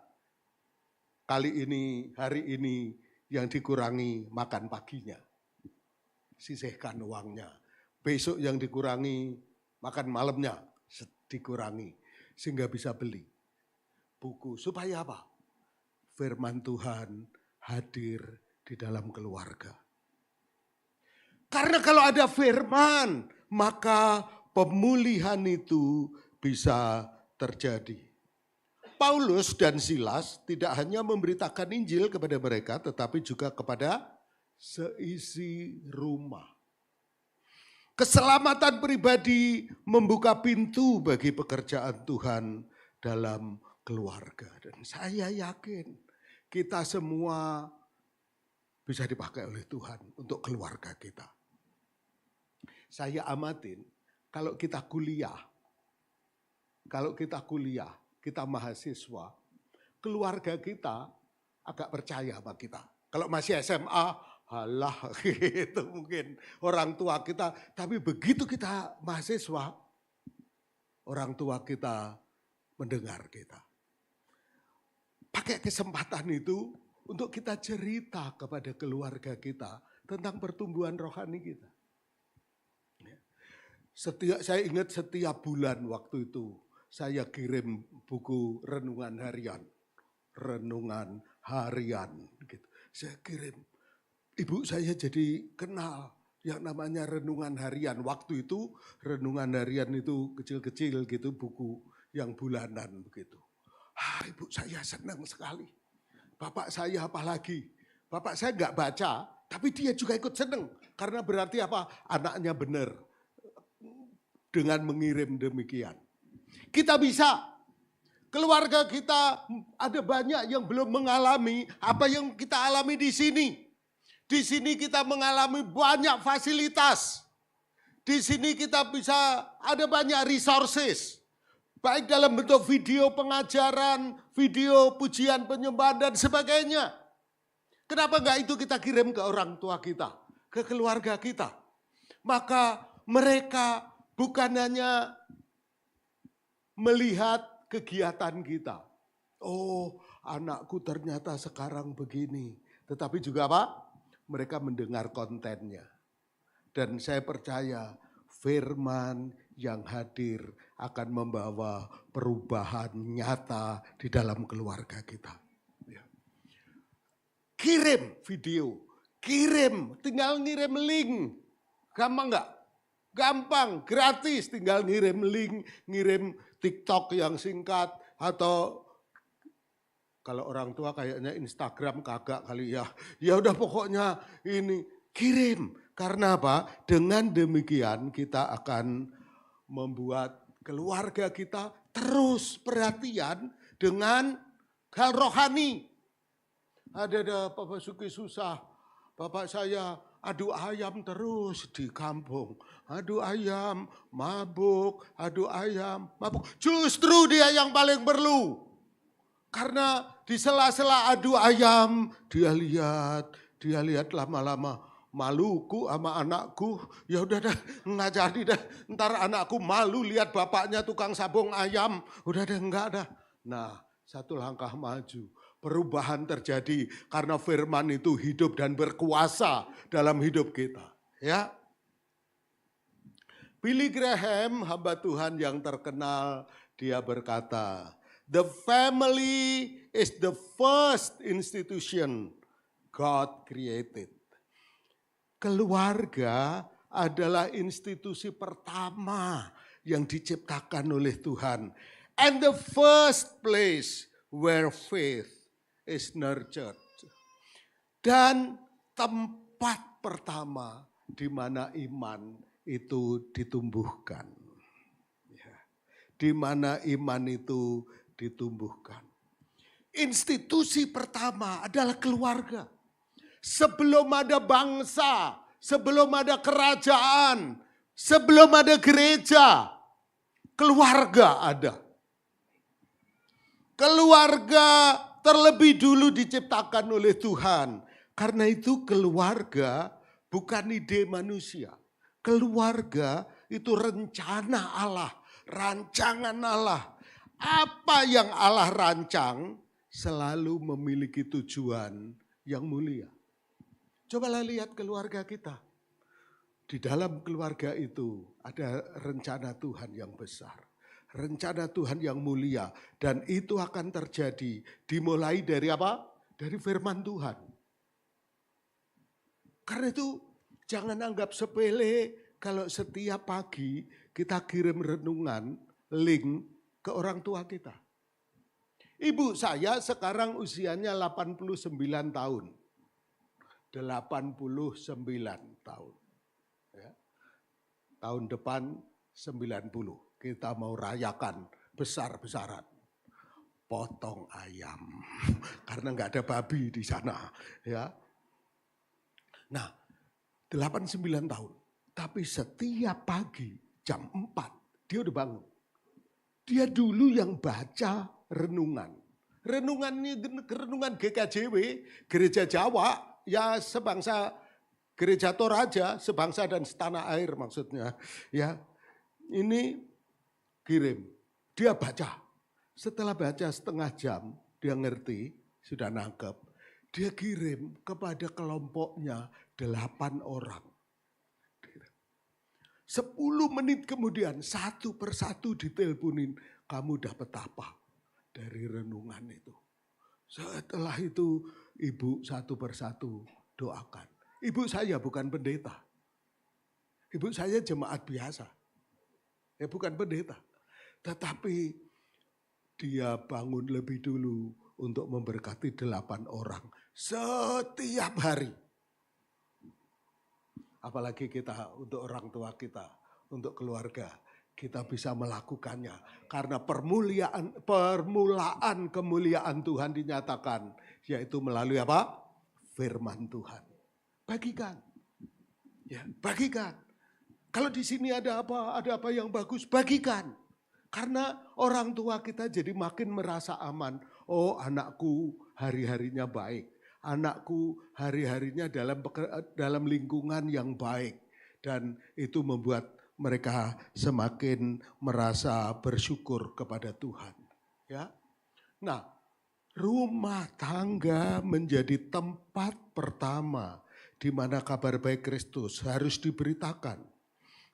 Hari ini yang dikurangi makan paginya. Sisihkan uangnya. Besok yang dikurangi makan malamnya dikurangi. Sehingga bisa beli buku. Supaya apa? Firman Tuhan hadir di dalam keluarga. Karena kalau ada firman, maka pemulihan itu bisa terjadi. Paulus dan Silas tidak hanya memberitakan Injil kepada mereka, tetapi juga kepada seisi rumah. Keselamatan pribadi membuka pintu bagi pekerjaan Tuhan dalam keluarga. Dan saya yakin kita semua bisa dipakai oleh Tuhan untuk keluarga kita. Saya amatin kalau kita kuliah, kita mahasiswa, keluarga kita agak percaya sama kita. Kalau masih SMA, halah gitu mungkin orang tua kita. Tapi begitu kita mahasiswa, orang tua kita mendengar kita. Pakai kesempatan itu untuk kita cerita kepada keluarga kita tentang pertumbuhan rohani kita. Saya ingat setiap bulan waktu itu saya kirim buku renungan harian gitu. Saya kirim. Ibu saya jadi kenal yang namanya renungan harian. Waktu itu renungan harian itu kecil-kecil gitu, buku yang bulanan begitu. Ibu saya senang sekali. Bapak saya apalagi. Bapak saya nggak baca, tapi dia juga ikut senang. Karena berarti apa? Anaknya benar. Dengan mengirim demikian. Kita bisa. Keluarga kita ada banyak yang belum mengalami apa yang kita alami di sini. Di sini kita mengalami banyak fasilitas. Di sini kita bisa ada banyak resources. Baik dalam bentuk video pengajaran, video pujian penyembahan dan sebagainya. Kenapa enggak itu kita kirim ke orang tua kita, ke keluarga kita. Maka mereka bukan hanya melihat kegiatan kita. Oh, anakku ternyata sekarang begini. Tetapi juga apa? Mereka mendengar kontennya. Dan saya percaya firman yang hadir akan membawa perubahan nyata di dalam keluarga kita. Kirim video, tinggal ngirim link. Gampang enggak? Gampang, gratis, tinggal ngirim link, ngirim TikTok yang singkat atau kalau orang tua kayaknya Instagram kagak kali ya. Ya udah pokoknya ini kirim. Karena apa? Dengan demikian kita akan membuat keluarga kita terus perhatian dengan hal rohani. Ada Bapak Suki susah, bapak saya adu ayam terus di kampung. Adu ayam, mabuk, adu ayam, mabuk. Justru dia yang paling perlu. Karena di sela-sela adu ayam, dia lihat lama-lama maluku sama anakku. Ya udah dah, nggak jadi dah. Ntar anakku malu lihat bapaknya tukang sabung ayam. Udah deh, enggak dah. Nah, satu langkah maju. Perubahan terjadi karena firman itu hidup dan berkuasa dalam hidup kita. Ya, Billy Graham, hamba Tuhan yang terkenal, dia berkata, "The family is the first institution God created." Keluarga adalah institusi pertama yang diciptakan oleh Tuhan. And the first place where faith is nurtured. Dan tempat pertama di mana iman itu ditumbuhkan. Di mana iman itu ditumbuhkan. Institusi pertama adalah keluarga. Sebelum ada bangsa, sebelum ada kerajaan, sebelum ada gereja, keluarga ada. Keluarga terlebih dulu diciptakan oleh Tuhan. Karena itu keluarga bukan ide manusia. Keluarga itu rencana Allah, rancangan Allah. Apa yang Allah rancang selalu memiliki tujuan yang mulia. Cobalah lihat keluarga kita. Di dalam keluarga itu ada rencana Tuhan yang besar. Rencana Tuhan yang mulia. Dan itu akan terjadi dimulai dari apa? Dari firman Tuhan. Karena itu Jangan anggap sepele kalau setiap pagi kita kirim renungan, link ke orang tua kita. Ibu saya sekarang usianya 89 tahun. 89 tahun. Ya. Tahun depan 90. Kita mau rayakan besar-besaran. Potong ayam. Karena nggak ada babi di sana. Ya. Nah, 89 tahun. Tapi setiap pagi jam 4 dia udah bangun. Dia dulu yang baca renungan. Renungan GKJW, Gereja Jawa, ya sebangsa Gereja Toraja, sebangsa dan setanah air maksudnya. Ya, ini kirim, dia baca. Setelah baca setengah jam, dia ngerti, sudah nangkep. Dia kirim kepada kelompoknya 8 orang. 10 menit kemudian satu persatu diteleponin, kamu dapat apa dari renungan itu. Setelah itu ibu satu persatu doakan. Ibu saya bukan pendeta. Ibu saya jemaat biasa. Ya bukan pendeta. Tetapi dia bangun lebih dulu untuk memberkati 8 orang setiap hari. Apalagi kita untuk orang tua kita, untuk keluarga, kita bisa melakukannya. Karena permulaan kemuliaan Tuhan dinyatakan, yaitu melalui apa? Firman Tuhan. Bagikan. Ya, bagikan. Kalau di sini ada apa yang bagus, bagikan. Karena orang tua kita jadi makin merasa aman. Oh, anakku hari-harinya baik. Anakku hari-harinya dalam lingkungan yang baik. Dan itu membuat mereka semakin merasa bersyukur kepada Tuhan. Ya. Nah, rumah tangga menjadi tempat pertama di mana kabar baik Kristus harus diberitakan.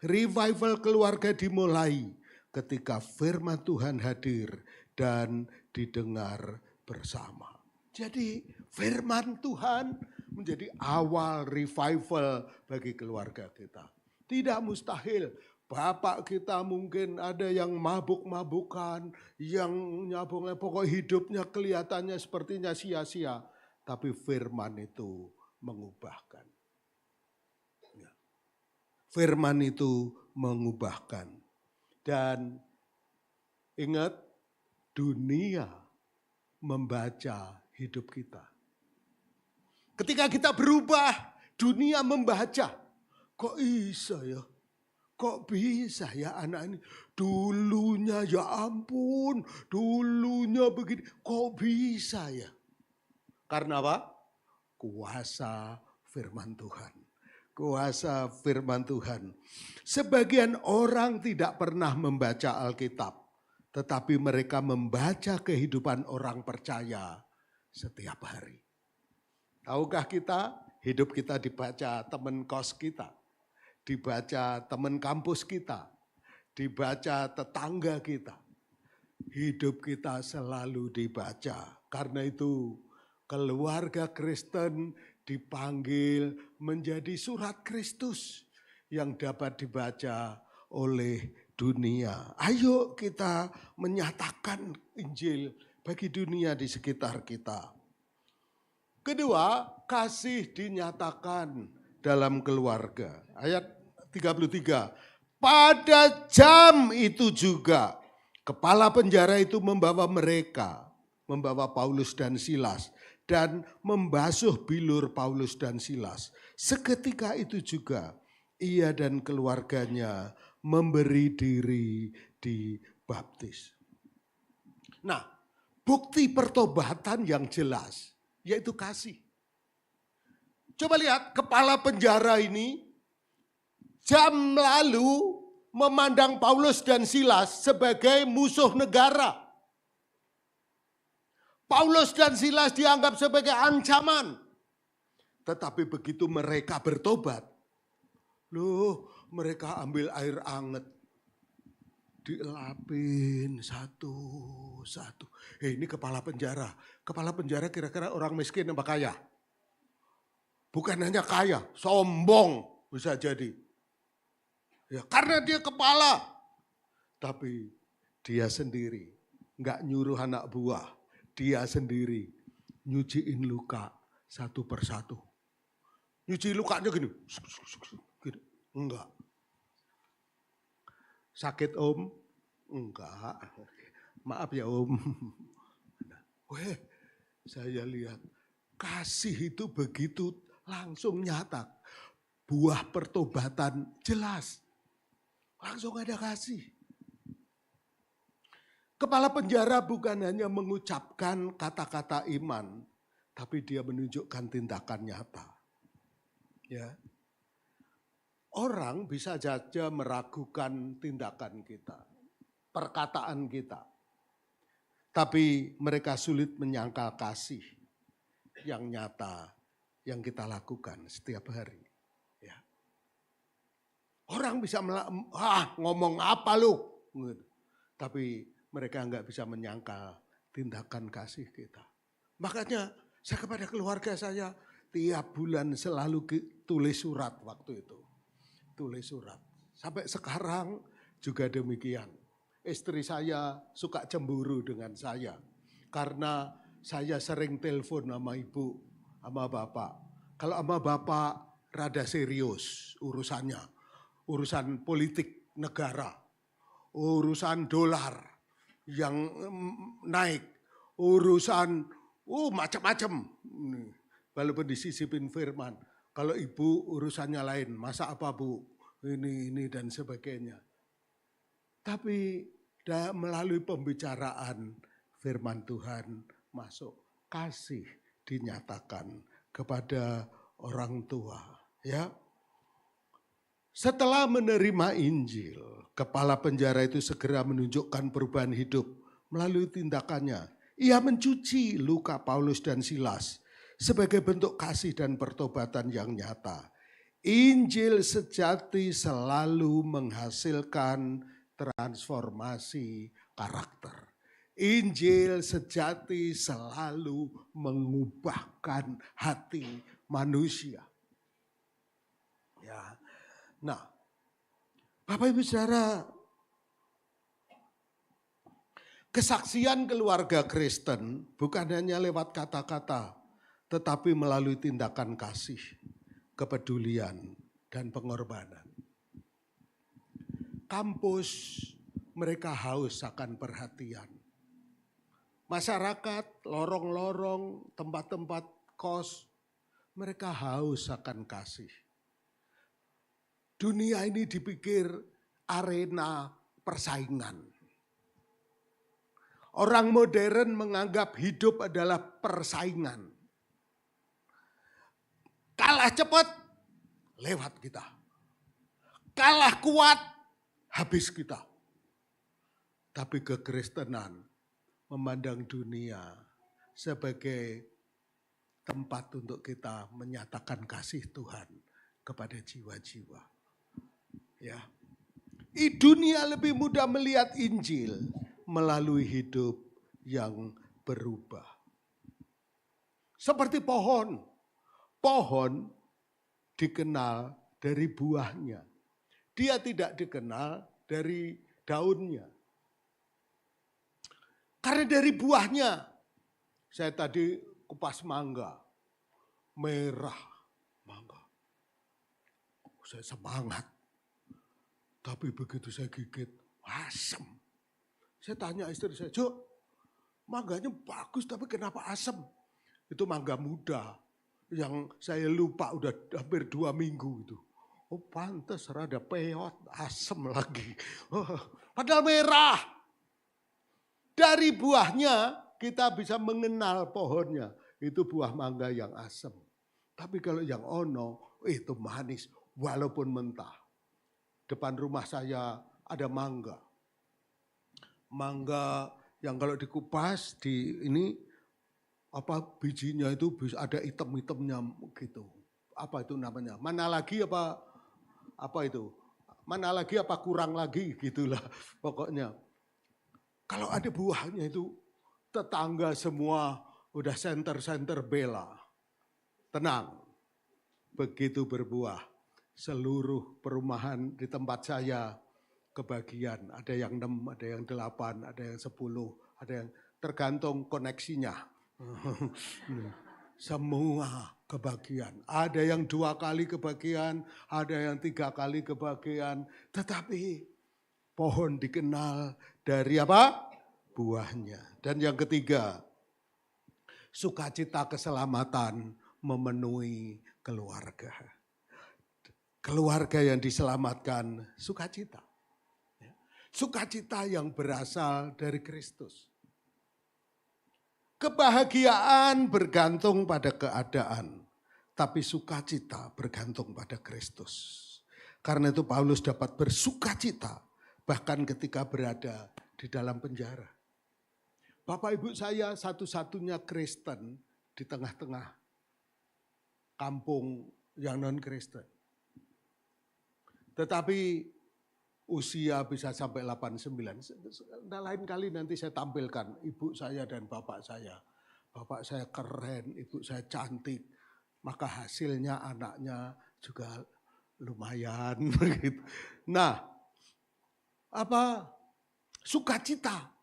Revival keluarga dimulai ketika firman Tuhan hadir dan didengar bersama. Jadi firman Tuhan menjadi awal revival bagi keluarga kita. Tidak mustahil. Bapak kita mungkin ada yang mabuk-mabukan, yang nyabungnya pokok hidupnya kelihatannya sepertinya sia-sia. Tapi firman itu mengubahkan. Firman itu mengubahkan. Dan ingat, dunia membaca hidup kita. Ketika kita berubah, dunia membaca. Kok bisa ya? Kok bisa ya anak ini? Dulunya ya ampun, dulunya begini. Kok bisa ya? Karena apa? Kuasa firman Tuhan. Kuasa firman Tuhan. Sebagian orang tidak pernah membaca Alkitab. Tetapi mereka membaca kehidupan orang percaya setiap hari. Tahukah kita, hidup kita dibaca teman kos kita, dibaca teman kampus kita, dibaca tetangga kita. Hidup kita selalu dibaca. Karena itu keluarga Kristen dipanggil menjadi surat Kristus yang dapat dibaca oleh dunia. Ayo kita menyatakan Injil bagi dunia di sekitar kita. Kedua, kasih dinyatakan dalam keluarga. Ayat 33. Pada jam itu juga kepala penjara itu membawa Paulus dan Silas dan membasuh bilur Paulus dan Silas. Seketika itu juga ia dan keluarganya memberi diri dibaptis. Nah, bukti pertobatan yang jelas yaitu kasih. Coba lihat kepala penjara ini jam lalu memandang Paulus dan Silas sebagai musuh negara. Paulus dan Silas dianggap sebagai ancaman. Tetapi begitu mereka bertobat, mereka ambil air anget. Dielapin satu-satu. Ini kepala penjara. Kepala penjara kira-kira orang miskin apa kaya? Bukan hanya kaya, sombong. Bisa jadi. Ya, karena dia kepala. Tapi dia sendiri nggak nyuruh anak buah. Dia sendiri nyuciin luka satu persatu. Nyuci lukanya gini. Gini. Enggak. Sakit om? Enggak. Maaf ya om. Weh, saya lihat kasih itu begitu langsung nyata. Buah pertobatan jelas. Langsung ada kasih. Kepala penjara bukan hanya mengucapkan kata-kata iman, tapi dia menunjukkan tindakan nyata. Ya. Orang bisa saja meragukan tindakan kita, perkataan kita. Tapi mereka sulit menyangkal kasih yang nyata yang kita lakukan setiap hari. Ya. Orang bisa ngomong apa lu? Tapi mereka enggak bisa menyangkal tindakan kasih kita. Makanya saya kepada keluarga saya tiap bulan selalu tulis surat waktu itu. Tulis surat. Sampai sekarang juga demikian. Istri saya suka cemburu dengan saya. Karena saya sering telepon sama ibu, sama bapak. Kalau sama bapak rada serius urusannya. Urusan politik negara. Urusan dolar yang naik. Urusan macam-macam. Walaupun disisipin firman. Kalau ibu urusannya lain. Masa apa bu? Ini dan sebagainya. Tapi melalui pembicaraan firman Tuhan masuk. Kasih dinyatakan kepada orang tua. Ya. Setelah menerima Injil, kepala penjara itu segera menunjukkan perubahan hidup melalui tindakannya. Ia mencuci luka Paulus dan Silas sebagai bentuk kasih dan pertobatan yang nyata. Injil sejati selalu menghasilkan transformasi karakter. Injil sejati selalu mengubahkan hati manusia. Ya. Nah, Bapak Ibu Saudara, kesaksian keluarga Kristen bukan hanya lewat kata-kata, tetapi melalui tindakan kasih, kepedulian, dan pengorbanan. Kampus mereka haus akan perhatian. Masyarakat, lorong-lorong, tempat-tempat kos, mereka haus akan kasih. Dunia ini dipikir arena persaingan. Orang modern menganggap hidup adalah persaingan. Kalah cepat, lewat kita. Kalah kuat, habis kita. Tapi kekristenan memandang dunia sebagai tempat untuk kita menyatakan kasih Tuhan kepada jiwa-jiwa. Ya. Dunia lebih mudah melihat Injil melalui hidup yang berubah. Seperti pohon. Pohon dikenal dari buahnya. Dia tidak dikenal dari daunnya. Karena dari buahnya. Saya tadi kupas mangga. Merah mangga. Saya semangat. Tapi begitu saya gigit, asam. Saya tanya istri saya, Jo, mangganya bagus tapi kenapa asam? Itu mangga muda yang saya lupa udah hampir 2 minggu itu. Oh pantas rada peot, asam lagi. Oh, padahal merah. Dari buahnya kita bisa mengenal pohonnya. Itu buah mangga yang asam. Tapi kalau yang ono itu manis walaupun mentah. Depan rumah saya ada mangga. Mangga yang kalau dikupas bijinya itu bisa ada hitam-hitamnya gitu. Apa itu namanya? Mana lagi apa itu? Mana lagi apa kurang lagi gitulah pokoknya. Kalau ada buahnya itu tetangga semua udah senter bela. Tenang. Begitu berbuah seluruh perumahan di tempat saya kebagian. Ada yang 6, ada yang 8, ada yang 10, ada yang tergantung koneksinya. Semua kebagian. Ada yang 2 kali kebagian, ada yang 3 kali kebagian. Tetapi pohon dikenal dari apa? Buahnya. Dan yang ketiga, sukacita keselamatan memenuhi keluarga. Keluarga yang diselamatkan sukacita. Sukacita yang berasal dari Kristus. Kebahagiaan bergantung pada keadaan, tapi sukacita bergantung pada Kristus. Karena itu Paulus dapat bersukacita bahkan ketika berada di dalam penjara. Bapak ibu saya satu-satunya Kristen di tengah-tengah kampung yang non-Kristen. Tetapi usia bisa sampai 89. Nah, lain kali nanti saya tampilkan ibu saya dan bapak saya. Bapak saya keren, ibu saya cantik. Maka hasilnya anaknya juga lumayan begitu. Nah, sukacita.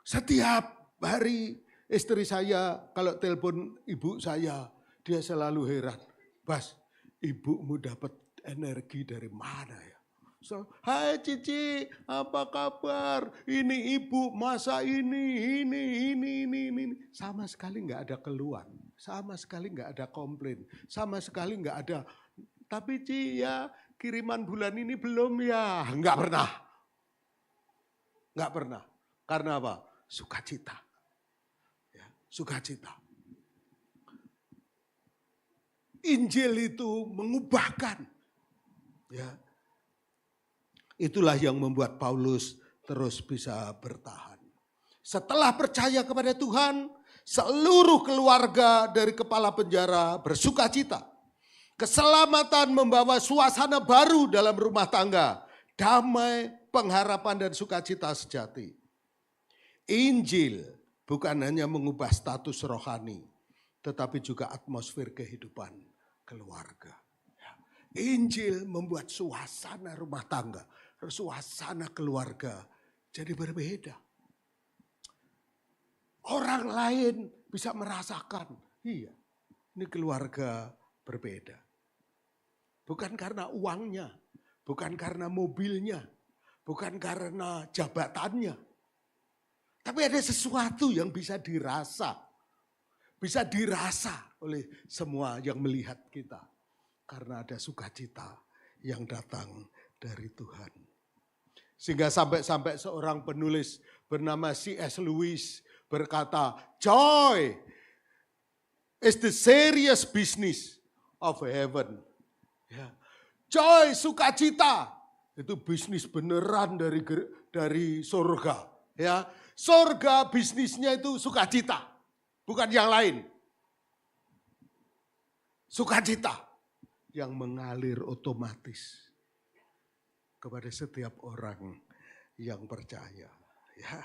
Setiap hari istri saya kalau telepon ibu saya, dia selalu heran. Bas, ibumu dapat energi dari mana ya? So, hai Cici, apa kabar? Ini ibu masa ini. Sama sekali nggak ada keluhan, sama sekali nggak ada komplain, sama sekali nggak ada. Tapi Ci ya kiriman bulan ini belum ya? Nggak pernah. Nggak pernah. Karena apa? Sukacita. Ya, sukacita. Injil itu mengubahkan. Ya. Itulah yang membuat Paulus terus bisa bertahan. Setelah percaya kepada Tuhan, seluruh keluarga dari kepala penjara bersukacita. Keselamatan membawa suasana baru dalam rumah tangga, damai, pengharapan dan sukacita sejati. Injil bukan hanya mengubah status rohani, tetapi juga atmosfer kehidupan keluarga. Injil membuat suasana rumah tangga, suasana keluarga jadi berbeda. Orang lain bisa merasakan, iya, ini keluarga berbeda. Bukan karena uangnya, bukan karena mobilnya, bukan karena jabatannya. Tapi ada sesuatu yang bisa dirasa. Bisa dirasa oleh semua yang melihat kita. Karena ada sukacita yang datang dari Tuhan. Sehingga sampai seorang penulis bernama C.S. Lewis berkata, joy is the serious business of heaven. Ya. Joy, sukacita, itu bisnis beneran dari surga. Ya. Surga bisnisnya itu sukacita, bukan yang lain. Sukacita yang mengalir otomatis kepada setiap orang yang percaya. Ya.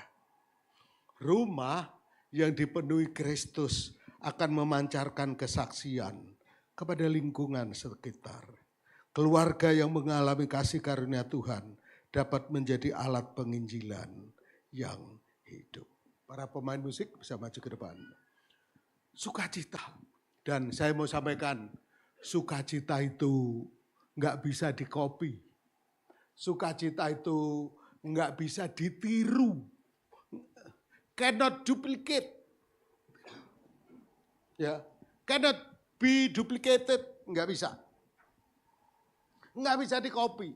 Rumah yang dipenuhi Kristus akan memancarkan kesaksian kepada lingkungan sekitar. Keluarga yang mengalami kasih karunia Tuhan dapat menjadi alat penginjilan yang hidup. Para pemain musik bisa maju ke depan. Sukacita. Dan saya mau sampaikan, sukacita itu nggak bisa dikopi. Sukacita itu nggak bisa ditiru. Cannot duplicate. Ya, cannot be duplicated, nggak bisa. Nggak bisa dikopi.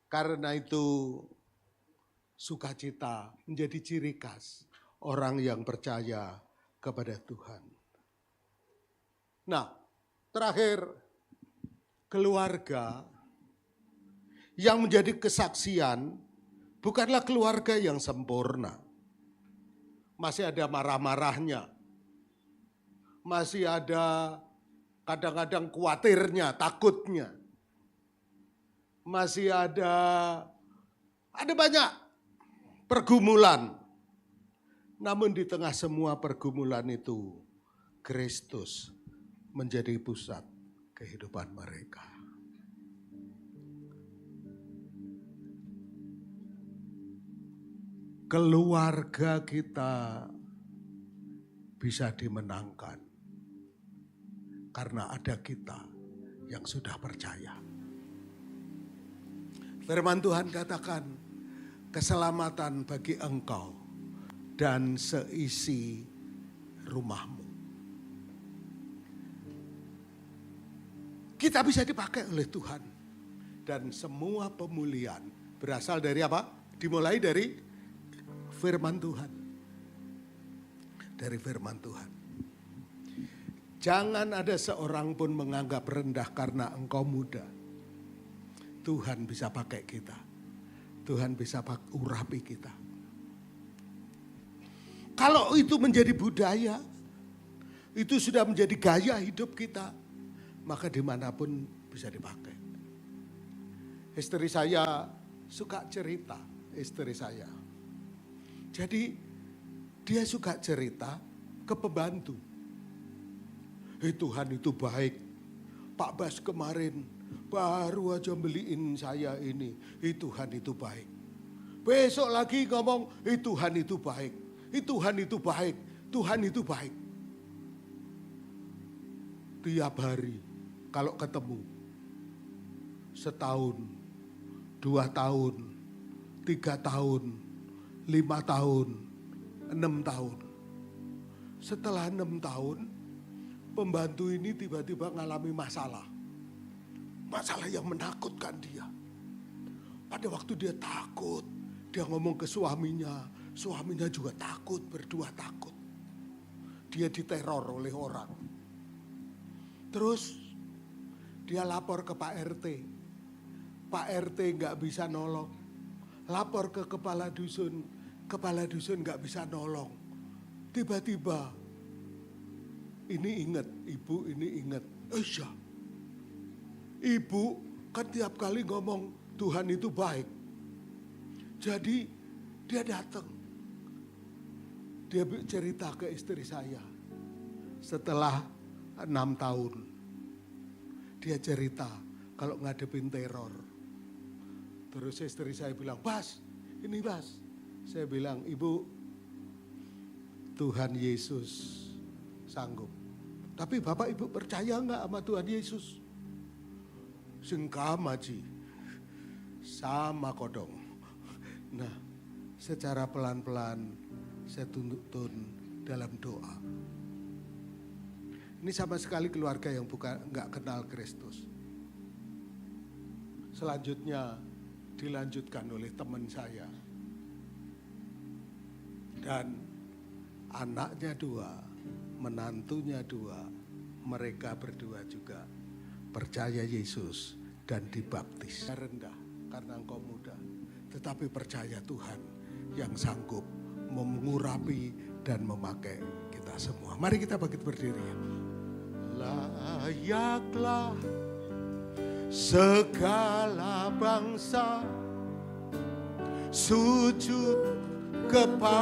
Karena itu sukacita menjadi ciri khas orang yang percaya kepada Tuhan. Nah, terakhir, keluarga yang menjadi kesaksian bukanlah keluarga yang sempurna. Masih ada marah-marahnya. Masih ada kadang-kadang khawatirnya, takutnya. Masih ada banyak pergumulan. Namun di tengah semua pergumulan itu, Kristus menjadi pusat. kehidupan mereka. Keluarga kita bisa dimenangkan karena ada kita yang sudah percaya. Firman Tuhan katakan, keselamatan bagi engkau dan seisi rumahmu. Kita bisa dipakai oleh Tuhan. Dan semua pemulihan berasal dari apa? Dimulai dari firman Tuhan. Dari firman Tuhan. Jangan ada seorang pun menganggap rendah karena engkau muda. Tuhan bisa pakai kita. Tuhan bisa urapi kita. Kalau itu menjadi budaya, itu sudah menjadi gaya hidup kita, maka dimanapun bisa dipakai. Istri saya suka cerita, istri saya. Jadi dia suka cerita ke pembantu. Tuhan itu baik. Pak Bas kemarin baru aja beliin saya ini. Tuhan itu baik. Besok lagi ngomong, Tuhan itu baik. Tuhan itu baik. Tuhan itu baik. Tiap hari kalau ketemu. Setahun, 2 tahun, 3 tahun, 5 tahun, 6 tahun. Setelah 6 tahun, pembantu ini tiba-tiba mengalami masalah. Masalah yang menakutkan dia. Pada waktu dia takut, dia ngomong ke suaminya. Suaminya juga takut, berdua takut. Dia diteror oleh orang. Terus dia lapor ke Pak RT. Pak RT gak bisa nolong. Lapor ke kepala dusun gak bisa nolong. Tiba-tiba, ini ingat, ibu ini ingat. Iya, ibu kan tiap kali ngomong Tuhan itu baik. Jadi dia datang. Dia cerita ke istri saya. Setelah 6 tahun. Dia cerita kalau ngadepin teror. Terus istri saya bilang, Bas, ini Bas. Saya bilang, Ibu, Tuhan Yesus sanggup. Tapi Bapak Ibu percaya enggak sama Tuhan Yesus? Singkam aja. Sama kodong. Nah, secara pelan-pelan saya tuntun dalam doa. Ini sama sekali keluarga yang enggak kenal Kristus. Selanjutnya dilanjutkan oleh teman saya. Dan anaknya 2, menantunya 2, mereka berdua juga percaya Yesus dan dibaptis. Rendah karena engkau muda, tetapi percaya Tuhan yang sanggup mengurapi dan memakai kita semua. Mari kita bangkit berdiri. Layaklah segala bangsa sujud kepadamu.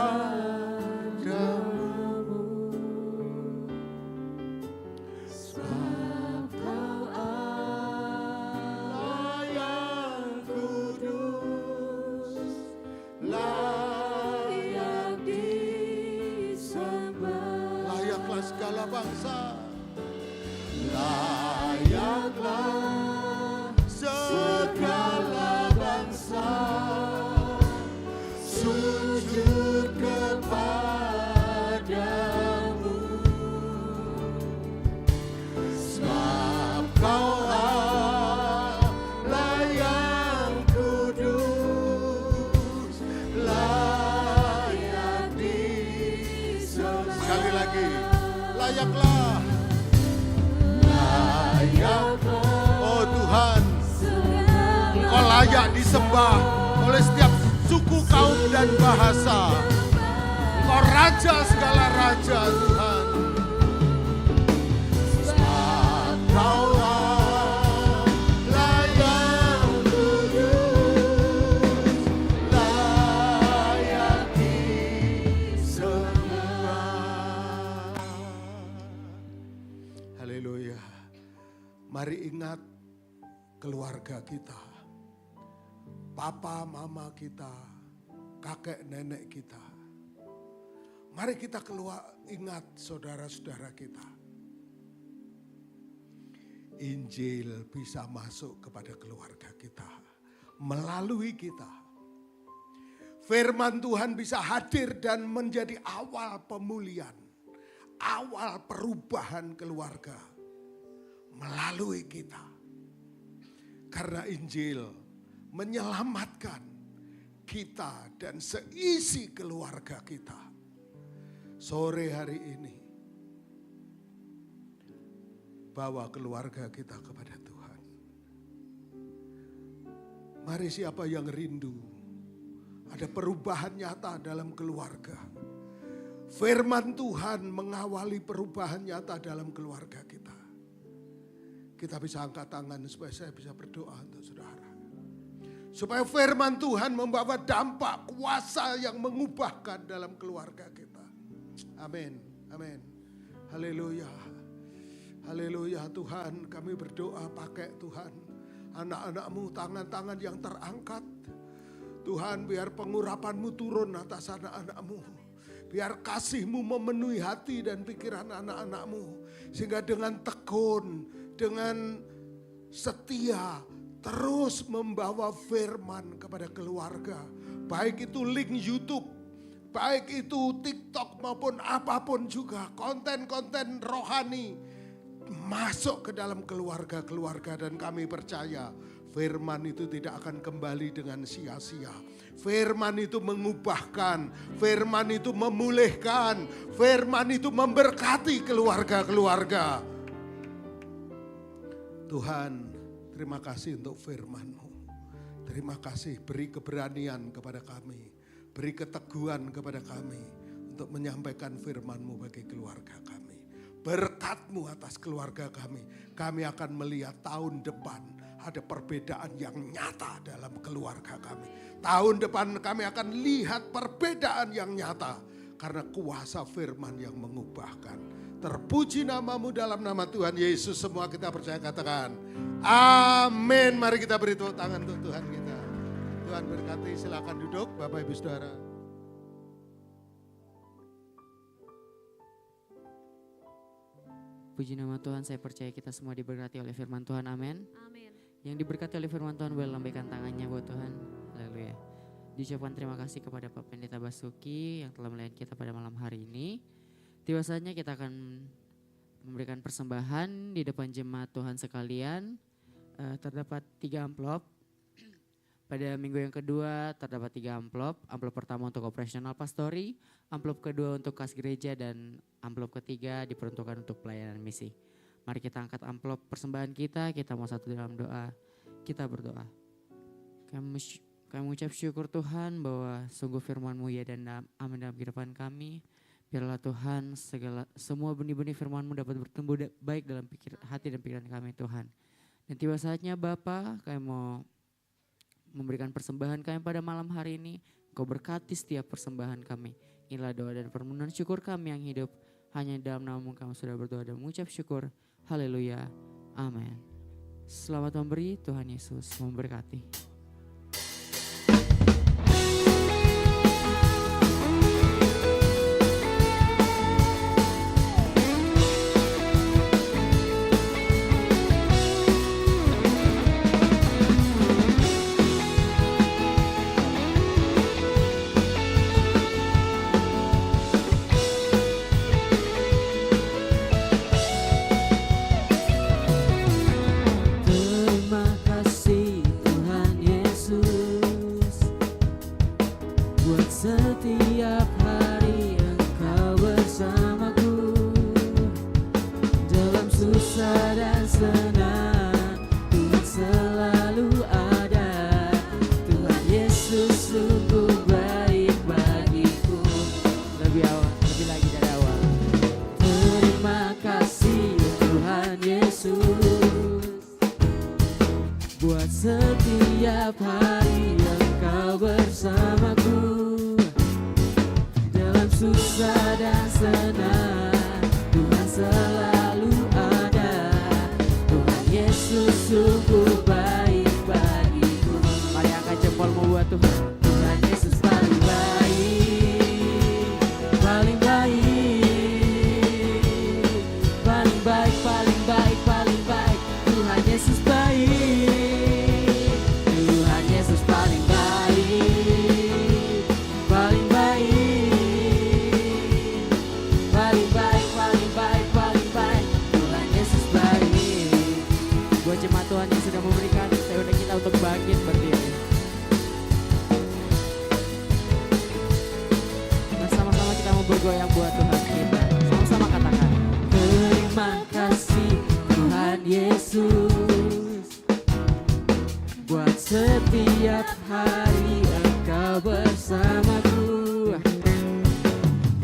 Sebab Kau Allah yang kudus, layak disembah. Layaklah segala bangsa, layaklah segala bangsa sujud kepadamu. Sebab Kau Allah yang kudus, layak disembah. Sekali lagi, layaklah. Oh Tuhan, Kau layak disembah oleh setiap suku, kaum dan bahasa. Kau raja segala raja Tuhan. Sebab Kau layak kudus, layak disembah. Haleluya. Mari keluarga kita, papa, mama kita, kakek, nenek kita. Mari kita ingat saudara-saudara kita. Injil bisa masuk kepada keluarga kita melalui kita. Firman Tuhan bisa hadir dan menjadi awal pemulihan, awal perubahan keluarga melalui kita. Karena Injil menyelamatkan kita dan seisi keluarga kita. Sore hari ini, bawa keluarga kita kepada Tuhan. Mari siapa yang rindu ada perubahan nyata dalam keluarga. Firman Tuhan mengawali perubahan nyata dalam keluarga kita. Kita bisa angkat tangan supaya saya bisa berdoa untuk saudara. Supaya firman Tuhan membawa dampak kuasa yang mengubahkan dalam keluarga kita. Amin, amin. Haleluya. Haleluya Tuhan, kami berdoa pakai Tuhan. Anak-anak-Mu, tangan-tangan yang terangkat. Tuhan, biar pengurapan-Mu turun atas anak-anak-Mu. Biar kasih-Mu memenuhi hati dan pikiran anak-anak-Mu. Sehingga dengan tekun, dengan setia, terus membawa firman kepada keluarga. Baik itu link YouTube, baik itu TikTok maupun apapun juga. Konten-konten rohani masuk ke dalam keluarga-keluarga, dan kami percaya firman itu tidak akan kembali dengan sia-sia. Firman itu mengubahkan, firman itu memulihkan, firman itu memberkati keluarga-keluarga. Tuhan, terima kasih untuk firman-Mu. Terima kasih, beri keberanian kepada kami, beri keteguhan kepada kami untuk menyampaikan firman-Mu bagi keluarga kami. Berkat-Mu atas keluarga kami. Kami akan melihat tahun depan ada perbedaan yang nyata dalam keluarga kami. Tahun depan kami akan lihat perbedaan yang nyata karena kuasa firman yang mengubahkan. Terpuji nama-Mu dalam nama Tuhan Yesus. Semua kita percaya katakan amin. Mari kita beri tepuk tangan untuk Tuhan kita. Tuhan berkati, silakan duduk Bapak Ibu Saudara. Puji nama Tuhan, saya percaya kita semua diberkati oleh firman Tuhan, amin. Amin. Yang diberkati oleh firman Tuhan boleh lambaikan tangannya buat Tuhan. Haleluya. Diucapkan terima kasih kepada Pak Pendeta Basuki yang telah melayani kita pada malam hari ini. Tiba saatnya kita akan memberikan persembahan di depan jemaat Tuhan sekalian. Terdapat 3 amplop. Pada minggu yang kedua terdapat 3 amplop. Amplop pertama untuk operasional pastori, amplop kedua untuk kas gereja, dan amplop ketiga diperuntukkan untuk pelayanan misi. Mari kita angkat amplop persembahan kita mau satu dalam doa. Kita berdoa. Kami mengucap syukur Tuhan bahwa sungguh firman-Mu ya dan amin dalam kehidupan kami. Biarlah Tuhan semua benih-benih firman-Mu dapat bertumbuh baik dalam hati dan pikiran kami Tuhan. Dan tiba saatnya Bapa, kami mau memberikan persembahan kami pada malam hari ini. Engkau berkati setiap persembahan kami. Inilah doa dan permohonan syukur kami yang hidup. Hanya dalam nama-Mu kami sudah berdoa dan mengucap syukur. Haleluya. Amin. Selamat memberi, Tuhan Yesus memberkati. Setiap hari Engkau bersamaku, dalam susah dan senang Tuhan selalu ada. Tuhan Yesus sungguh baik bagiku. Lebih lagi dari awal. Terima kasih Tuhan Yesus, buat setiap hari Engkau bersamaku, susah dan senang Tuhan selalu ada. Tuhan Yesus sungguh baik. untuk bangkit berdiri. Bersama-sama kita mau bergoyang buat Tuhan kita. Sama-sama katakan, terima kasih Tuhan Yesus, buat setiap hari Engkau bersamaku.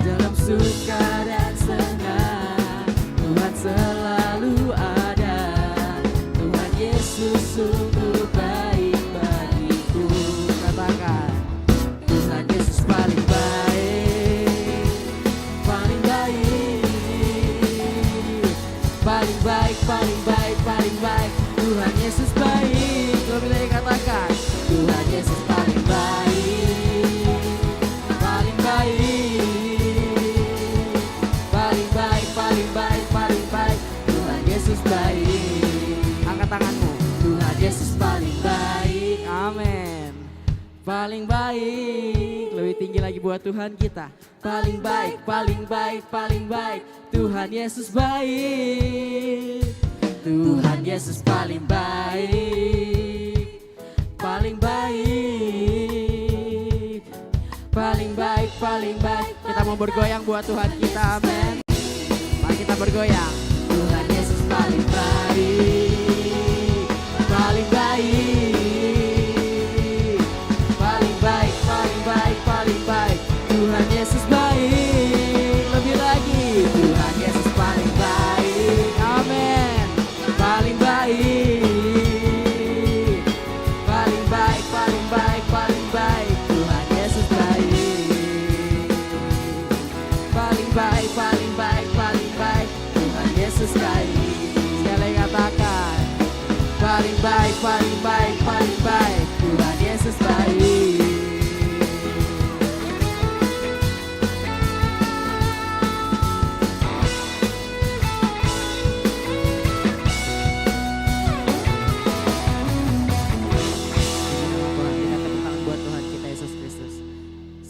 Dalam suka dan senang Tuhan selalu ada. Tuhan Yesus sungguh baik bagiku. Katakan, Tuhan Yesus paling baik, paling baik, paling baik, paling baik, paling baik. Tuhan Yesus baik. Lebih lagi katakan, Tuhan Yesus paling baik, paling baik, paling baik, paling baik, paling baik. Tuhan Yesus baik. Angkat tanganmu. Tuhan Yesus paling baik. Amin. Paling baik. Lebih tinggi lagi buat Tuhan kita. Paling baik, paling baik, paling baik. Tuhan Yesus baik. Tuhan Yesus paling baik, paling baik, paling baik, paling baik. Kita mau bergoyang buat Tuhan kita, amin. Mari kita bergoyang. Tuhan Yesus paling baik, paling baik, paling baik, paling baik, paling baik. Tuhan Yesus baik. Lebih lagi, Tuhan Yesus paling baik, amin. Paling baik, paling baik, paling baik, paling baik. Tuhan Yesus baik, paling baik, paling baik, paling baik. Tuhan Yesus baik. Sekali katakan, paling baik, paling baik, paling baik. Tuhan Yesus baik.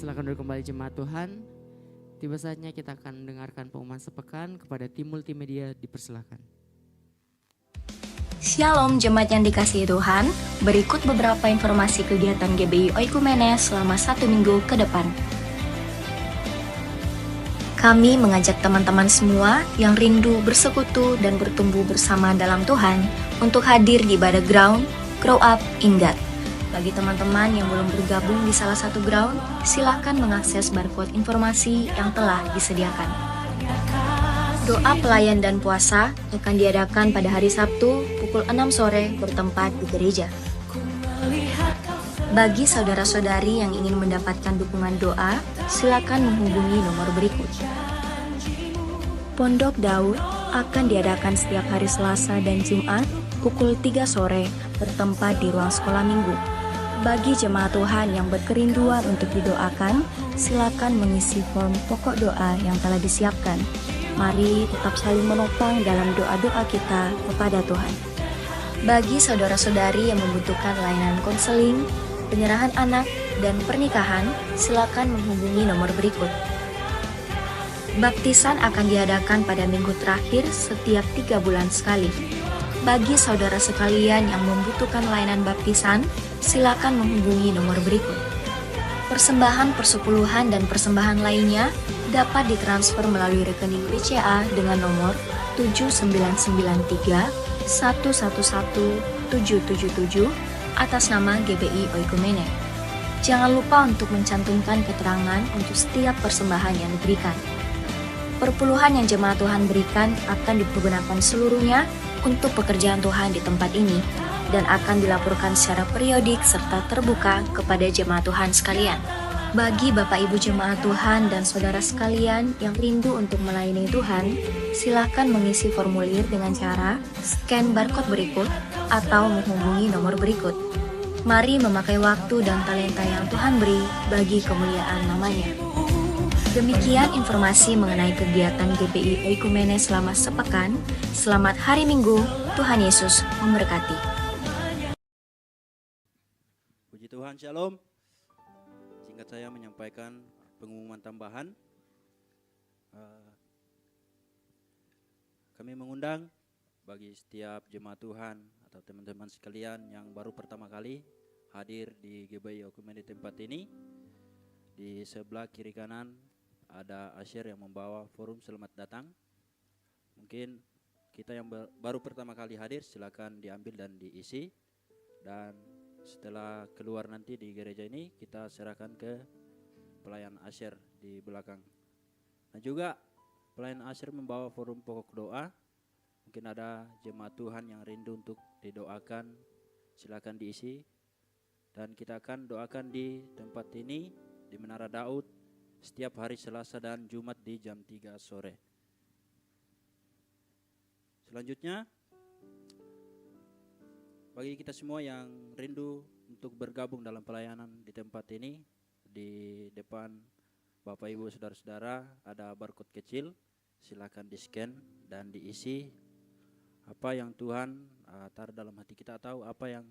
Silakan duduk kembali jemaat Tuhan. Tiba saatnya kita akan mendengarkan pengumuman sepekan kepada tim multimedia, dipersilakan. Shalom jemaat yang dikasihi Tuhan, berikut beberapa informasi kegiatan GBI Oikumene selama 1 minggu ke depan. Kami mengajak teman-teman semua yang rindu bersekutu dan bertumbuh bersama dalam Tuhan untuk hadir di ibadah ground Grow Up in God. Bagi teman-teman yang belum bergabung di salah satu ground, silakan mengakses barcode informasi yang telah disediakan. Doa pelayan dan puasa akan diadakan pada hari Sabtu pukul 6 sore bertempat di gereja. Bagi saudara-saudari yang ingin mendapatkan dukungan doa, silakan menghubungi nomor berikut. Pondok Daud akan diadakan setiap hari Selasa dan Jumat pukul 3 sore bertempat di ruang sekolah minggu. Bagi jemaat Tuhan yang berkerinduan untuk didoakan, silakan mengisi form pokok doa yang telah disiapkan. Mari tetap saling menopang dalam doa-doa kita kepada Tuhan. Bagi saudara-saudari yang membutuhkan layanan konseling, penyerahan anak, dan pernikahan, silakan menghubungi nomor berikut. Baptisan akan diadakan pada minggu terakhir setiap 3 bulan sekali. Bagi saudara sekalian yang membutuhkan layanan baptisan, silakan menghubungi nomor berikut. Persembahan persepuluhan dan persembahan lainnya dapat ditransfer melalui rekening BCA dengan nomor 7993 111 777 atas nama GBI Oikumene. Jangan lupa untuk mencantumkan keterangan untuk setiap persembahan yang diberikan. Perpuluhan yang jemaat Tuhan berikan akan dipergunakan seluruhnya untuk pekerjaan Tuhan di tempat ini dan akan dilaporkan secara periodik serta terbuka kepada jemaat Tuhan sekalian. Bagi Bapak Ibu jemaat Tuhan dan saudara sekalian yang rindu untuk melayani Tuhan, silakan mengisi formulir dengan cara scan barcode berikut atau menghubungi nomor berikut. Mari memakai waktu dan talenta yang Tuhan beri bagi kemuliaan namanya. Demikian informasi mengenai kegiatan GBI Oikumene selama sepekan. Selamat hari Minggu, Tuhan Yesus memberkati. Puji Tuhan, Shalom. Singkat saya menyampaikan pengumuman tambahan. Kami mengundang bagi setiap jemaat Tuhan atau teman-teman sekalian yang baru pertama kali hadir di GBI Oikumene tempat ini. Di sebelah kiri kanan ada Asher yang membawa forum selamat datang. Mungkin kita yang baru pertama kali hadir silakan diambil dan diisi. Dan setelah keluar nanti di gereja ini kita serahkan ke pelayan Asher di belakang. Dan juga pelayan Asher membawa forum pokok doa. Mungkin ada jemaat Tuhan yang rindu untuk didoakan, silakan diisi. Dan kita akan doakan di tempat ini di Menara Daud setiap hari Selasa dan Jumat di jam 3 sore. Selanjutnya, bagi kita semua yang rindu untuk bergabung dalam pelayanan di tempat ini, di depan Bapak Ibu Saudara-saudara ada barcode kecil, silakan di-scan dan diisi apa yang Tuhan taruh dalam hati kita, tahu apa yang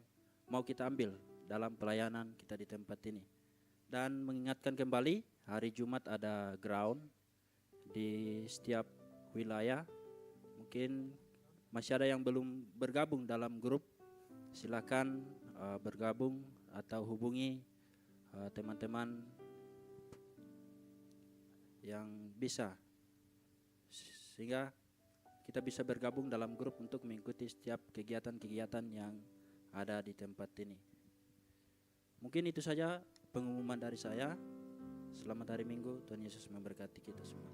mau kita ambil dalam pelayanan kita di tempat ini. Dan mengingatkan kembali, hari Jumat ada ground di setiap wilayah. Mungkin masih ada yang belum bergabung dalam grup, silakan bergabung atau hubungi teman-teman yang bisa, sehingga kita bisa bergabung dalam grup untuk mengikuti setiap kegiatan-kegiatan yang ada di tempat ini. Mungkin itu saja pengumuman dari saya. Selamat hari Minggu, Tuhan Yesus memberkati kita semua.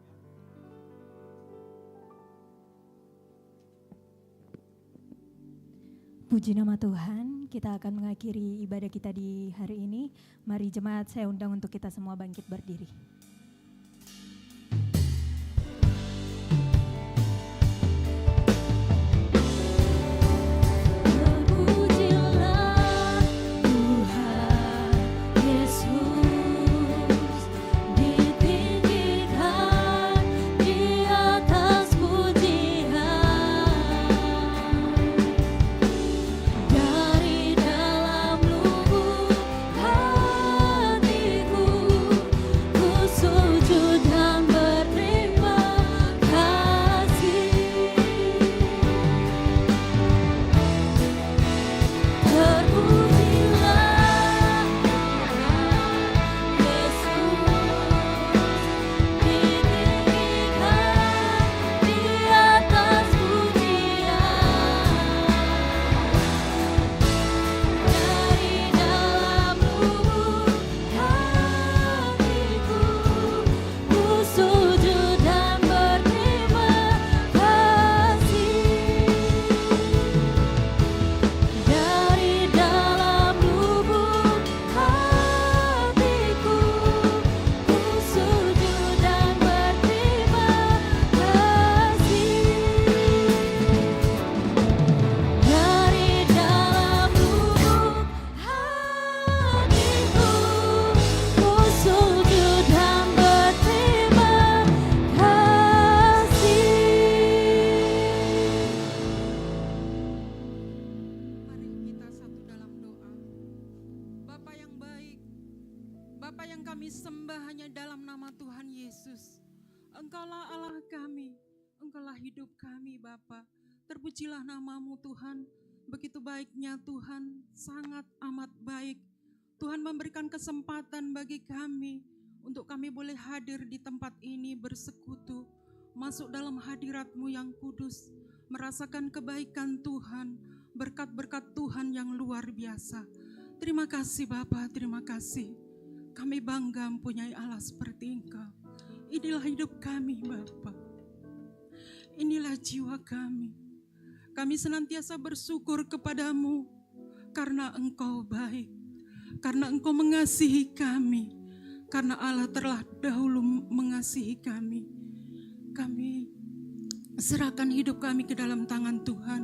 Puji nama Tuhan, kita akan mengakhiri ibadah kita di hari ini. Mari jemaat, saya undang untuk kita semua bangkit berdiri. Engkaulah Allah kami, Engkaulah hidup kami Bapa. Terpujilah namamu Tuhan, begitu baiknya Tuhan, sangat amat baik. Tuhan memberikan kesempatan bagi kami untuk kami boleh hadir di tempat ini bersekutu, masuk dalam hadirat-Mu yang kudus, merasakan kebaikan Tuhan, berkat-berkat Tuhan yang luar biasa. Terima kasih Bapa, terima kasih. Kami bangga mempunyai Allah seperti Engkau. Inilah hidup kami Bapa. Inilah jiwa kami. Kami senantiasa bersyukur kepadamu karena Engkau baik, karena Engkau mengasihi kami, karena Allah telah dahulu mengasihi kami. Kami serahkan hidup kami ke dalam tangan Tuhan.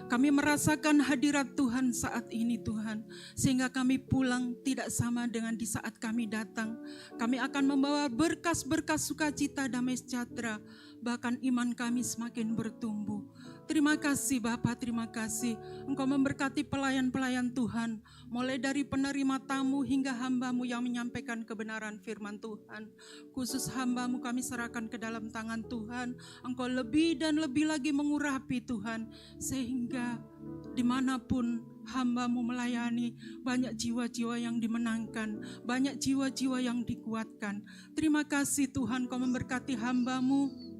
Kami merasakan hadirat Tuhan saat ini Tuhan, sehingga kami pulang tidak sama dengan di saat kami datang. Kami akan membawa berkas-berkas sukacita, damai sejahtera, bahkan iman kami semakin bertumbuh. Terima kasih Bapa, terima kasih. Engkau memberkati pelayan-pelayan Tuhan, mulai dari penerima tamu hingga hamba-Mu yang menyampaikan kebenaran firman Tuhan. Khusus hamba-Mu kami serahkan ke dalam tangan Tuhan. Engkau lebih dan lebih lagi mengurapi Tuhan, sehingga dimanapun hamba-Mu melayani, banyak jiwa-jiwa yang dimenangkan, banyak jiwa-jiwa yang dikuatkan. Terima kasih Tuhan, Kau memberkati hamba-Mu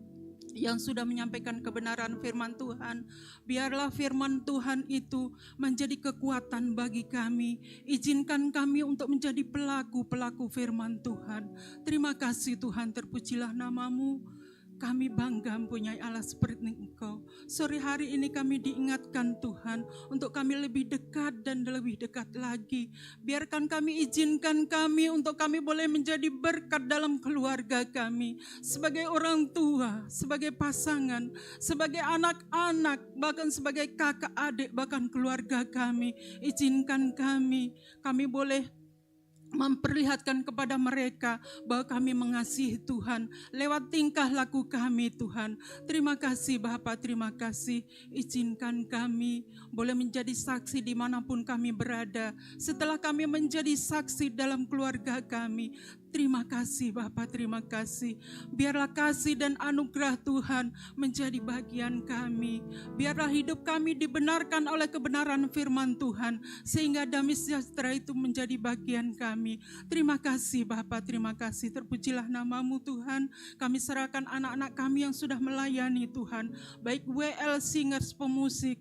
yang sudah menyampaikan kebenaran firman Tuhan. Biarlah firman Tuhan itu menjadi kekuatan bagi kami. Izinkan kami untuk menjadi pelaku-pelaku firman Tuhan. Terima kasih Tuhan, terpujilah nama-Mu. Kami bangga mempunyai Allah seperti Engkau. Sore hari ini kami diingatkan Tuhan untuk kami lebih dekat dan lebih dekat lagi. Biarkan kami, izinkan kami untuk kami boleh menjadi berkat dalam keluarga kami. Sebagai orang tua, sebagai pasangan, sebagai anak-anak, bahkan sebagai kakak adik, bahkan keluarga kami. Izinkan kami boleh memperlihatkan kepada mereka bahwa kami mengasihi Tuhan lewat tingkah laku kami Tuhan. Terima kasih Bapa, terima kasih. Izinkan kami boleh menjadi saksi dimanapun kami berada. Setelah kami menjadi saksi dalam keluarga kami, terima kasih Bapa, terima kasih. Biarlah kasih dan anugerah Tuhan menjadi bagian kami. Biarlah hidup kami dibenarkan oleh kebenaran firman Tuhan, sehingga damai sejahtera itu menjadi bagian kami. Terima kasih Bapa, terima kasih. Terpujilah nama-Mu Tuhan. Kami serahkan anak-anak kami yang sudah melayani Tuhan, baik WL Singers pemusik,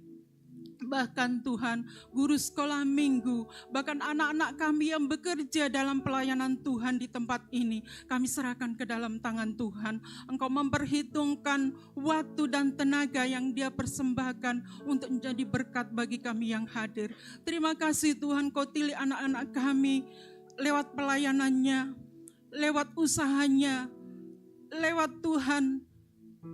bahkan Tuhan guru sekolah minggu, bahkan anak-anak kami yang bekerja dalam pelayanan Tuhan di tempat ini, kami serahkan ke dalam tangan Tuhan. Engkau memperhitungkan waktu dan tenaga yang dia persembahkan untuk menjadi berkat bagi kami yang hadir. Terima kasih Tuhan, Kau pilih anak-anak kami lewat pelayanannya, lewat usahanya, lewat Tuhan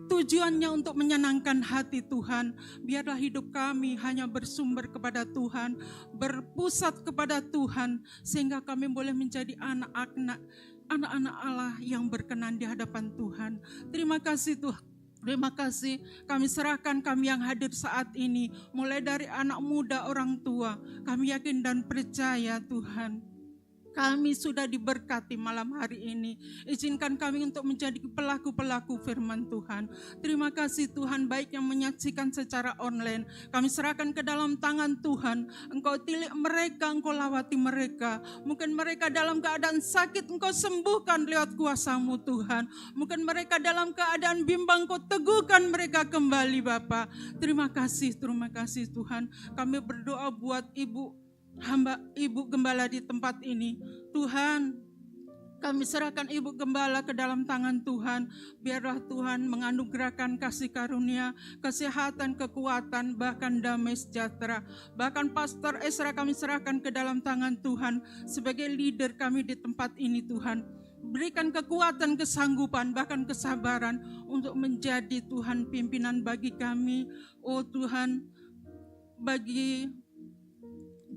tujuannya untuk menyenangkan hati Tuhan. Biarlah hidup kami hanya bersumber kepada Tuhan, berpusat kepada Tuhan, sehingga kami boleh menjadi anak-anak Allah yang berkenan di hadapan Tuhan. Terima kasih Tuhan. Terima kasih, kami serahkan kami yang hadir saat ini, mulai dari anak muda, orang tua. Kami yakin dan percaya Tuhan, kami sudah diberkati malam hari ini. Izinkan kami untuk menjadi pelaku-pelaku firman Tuhan. Terima kasih Tuhan, baik yang menyaksikan secara online, kami serahkan ke dalam tangan Tuhan. Engkau tilik mereka, Engkau lawati mereka. Mungkin mereka dalam keadaan sakit, Engkau sembuhkan lewat kuasa-Mu Tuhan. Mungkin mereka dalam keadaan bimbang, Engkau teguhkan mereka kembali Bapa. Terima kasih Tuhan. Kami berdoa buat Ibu Gembala di tempat ini. Tuhan, kami serahkan Ibu Gembala ke dalam tangan Tuhan. Biarlah Tuhan menganugerahkan kasih karunia, kesehatan, kekuatan, bahkan damai sejahtera. Bahkan Pastor Esra kami serahkan ke dalam tangan Tuhan sebagai leader kami di tempat ini Tuhan. Berikan kekuatan, kesanggupan, bahkan kesabaran untuk menjadi Tuhan pimpinan bagi kami. Oh Tuhan, bagi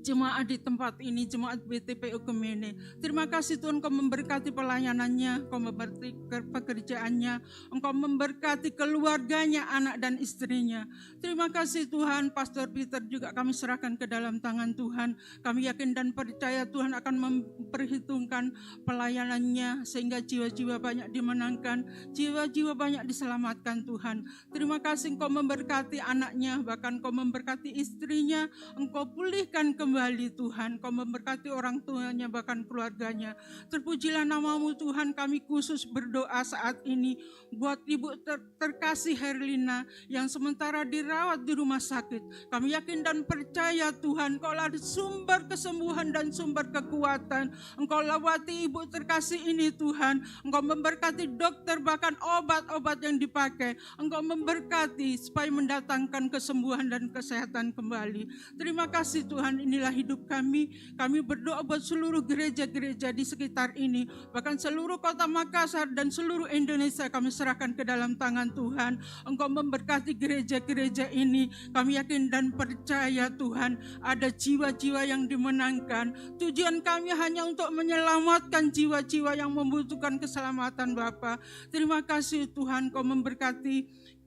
jemaat di tempat ini, jemaat BTP Oikumene. Terima kasih Tuhan, Kau memberkati pelayanannya, Kau memberkati pekerjaannya, Engkau memberkati keluarganya, anak dan istrinya. Terima kasih Tuhan, Pastor Peter juga kami serahkan ke dalam tangan Tuhan. Kami yakin dan percaya Tuhan akan memperhitungkan pelayanannya, sehingga jiwa-jiwa banyak dimenangkan, jiwa-jiwa banyak diselamatkan Tuhan. Terima kasih Engkau memberkati anaknya, bahkan Kau memberkati istrinya, Engkau pulihkan kembali Tuhan, Kau memberkati orang tuanya bahkan keluarganya. Terpujilah nama-Mu Tuhan. Kami khusus berdoa saat ini buat Ibu terkasih Herlina yang sementara dirawat di rumah sakit. Kami yakin dan percaya Tuhan, Kau lah sumber kesembuhan dan sumber kekuatan. Engkau lawati Ibu terkasih ini Tuhan. Engkau memberkati dokter, bahkan obat-obat yang dipakai. Engkau memberkati supaya mendatangkan kesembuhan dan kesehatan kembali. Terima kasih Tuhan, inilah hidup kami. Kami berdoa buat seluruh gereja-gereja di sekitar ini, bahkan seluruh kota Makassar dan seluruh Indonesia kami serahkan ke dalam tangan Tuhan. Engkau memberkati gereja-gereja ini. Kami yakin dan percaya Tuhan, ada jiwa-jiwa yang dimenangkan. Tujuan kami hanya untuk menyelamatkan jiwa-jiwa yang membutuhkan keselamatan Bapa. Terima kasih Tuhan, Kau memberkati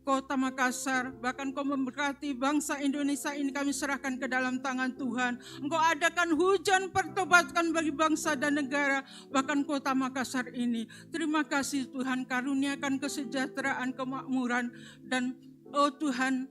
Kota Makassar, bahkan Kau memberkati bangsa Indonesia ini kami serahkan ke dalam tangan Tuhan. Engkau adakan hujan pertobatan bagi bangsa dan negara, bahkan Kota Makassar ini. Terima kasih Tuhan, karuniakan kesejahteraan, kemakmuran, dan oh Tuhan,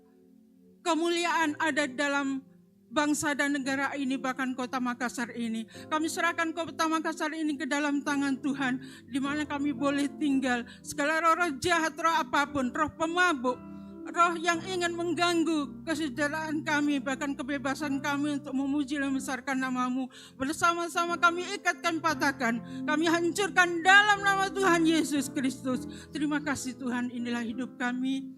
kemuliaan ada dalam bangsa dan negara ini, bahkan Kota Makassar ini. Kami serahkan Kota Makassar ini ke dalam tangan Tuhan, di mana kami boleh tinggal. Segala roh jahat, roh apapun, roh pemabuk, roh yang ingin mengganggu kesejahteraan kami, bahkan kebebasan kami untuk memuji dan membesarkan nama-Mu, bersama-sama kami ikat, kami patahkan, kami hancurkan dalam nama Tuhan Yesus Kristus. Terima kasih Tuhan, inilah hidup kami,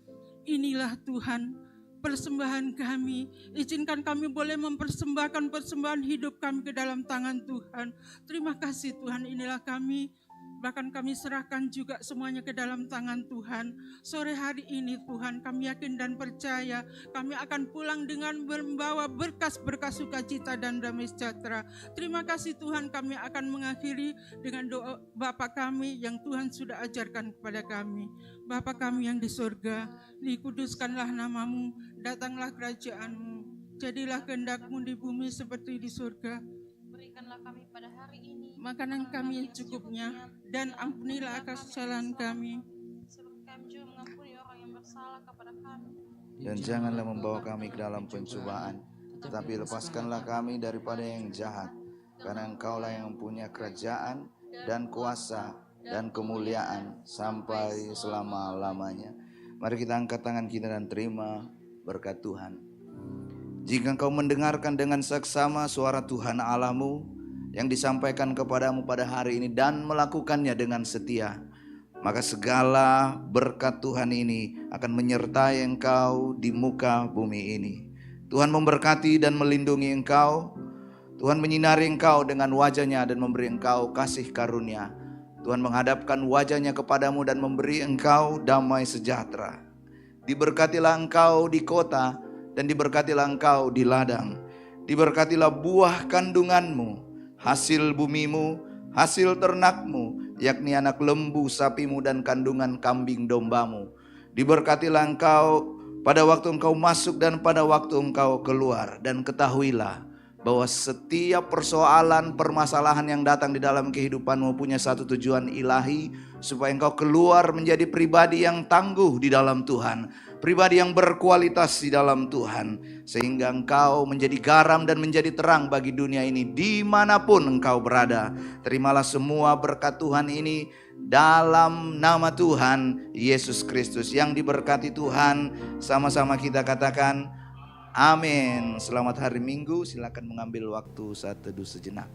inilah Tuhan persembahan kami. Izinkan kami boleh mempersembahkan persembahan hidup kami ke dalam tangan Tuhan. Terima kasih Tuhan, inilah kami. Bahkan kami serahkan juga semuanya ke dalam tangan Tuhan. Sore hari ini Tuhan, kami yakin dan percaya kami akan pulang dengan membawa berkas-berkas sukacita dan damai sejahtera. Terima kasih Tuhan, kami akan mengakhiri dengan doa Bapa kami yang Tuhan sudah ajarkan kepada kami. Bapa kami yang di surga, dikuduskanlah nama-Mu, datanglah kerajaan-Mu, jadilah kehendak-Mu di bumi seperti di surga. Berikanlah kami pada hari ini makanan kami yang cukupnya, dan ampunilah kesalahan kami, seperti kami juga mengampuni orang yang bersalah kepada kami. Dan janganlah membawa kami ke dalam pencobaan, tetapi lepaskanlah kami daripada yang jahat. Karena Engkaulah yang mempunyai kerajaan dan kuasa dan kemuliaan sampai selama-lamanya. Mari kita angkat tangan kita dan terima berkat Tuhan. Jika engkau mendengarkan dengan seksama suara Tuhan Allahmu yang disampaikan kepadamu pada hari ini dan melakukannya dengan setia, maka segala berkat Tuhan ini akan menyertai engkau di muka bumi ini. Tuhan memberkati dan melindungi engkau. Tuhan menyinari engkau dengan wajah-Nya dan memberi engkau kasih karunia. Tuhan menghadapkan wajah-Nya kepadamu dan memberi engkau damai sejahtera. Diberkatilah engkau di kota dan diberkatilah engkau di ladang. Diberkatilah buah kandunganmu, hasil bumimu, hasil ternakmu, yakni anak lembu sapimu dan kandungan kambing dombamu. Diberkatilah engkau pada waktu engkau masuk dan pada waktu engkau keluar. Dan ketahuilah bahwa setiap persoalan, permasalahan yang datang di dalam kehidupanmu punya satu tujuan ilahi, supaya engkau keluar menjadi pribadi yang tangguh di dalam Tuhan, pribadi yang berkualitas di dalam Tuhan, sehingga engkau menjadi garam dan menjadi terang bagi dunia ini dimanapun engkau berada. Terimalah semua berkat Tuhan ini dalam nama Tuhan Yesus Kristus. Yang diberkati Tuhan, sama-sama kita katakan amin. Selamat hari Minggu, silakan mengambil waktu saat teduh sejenak.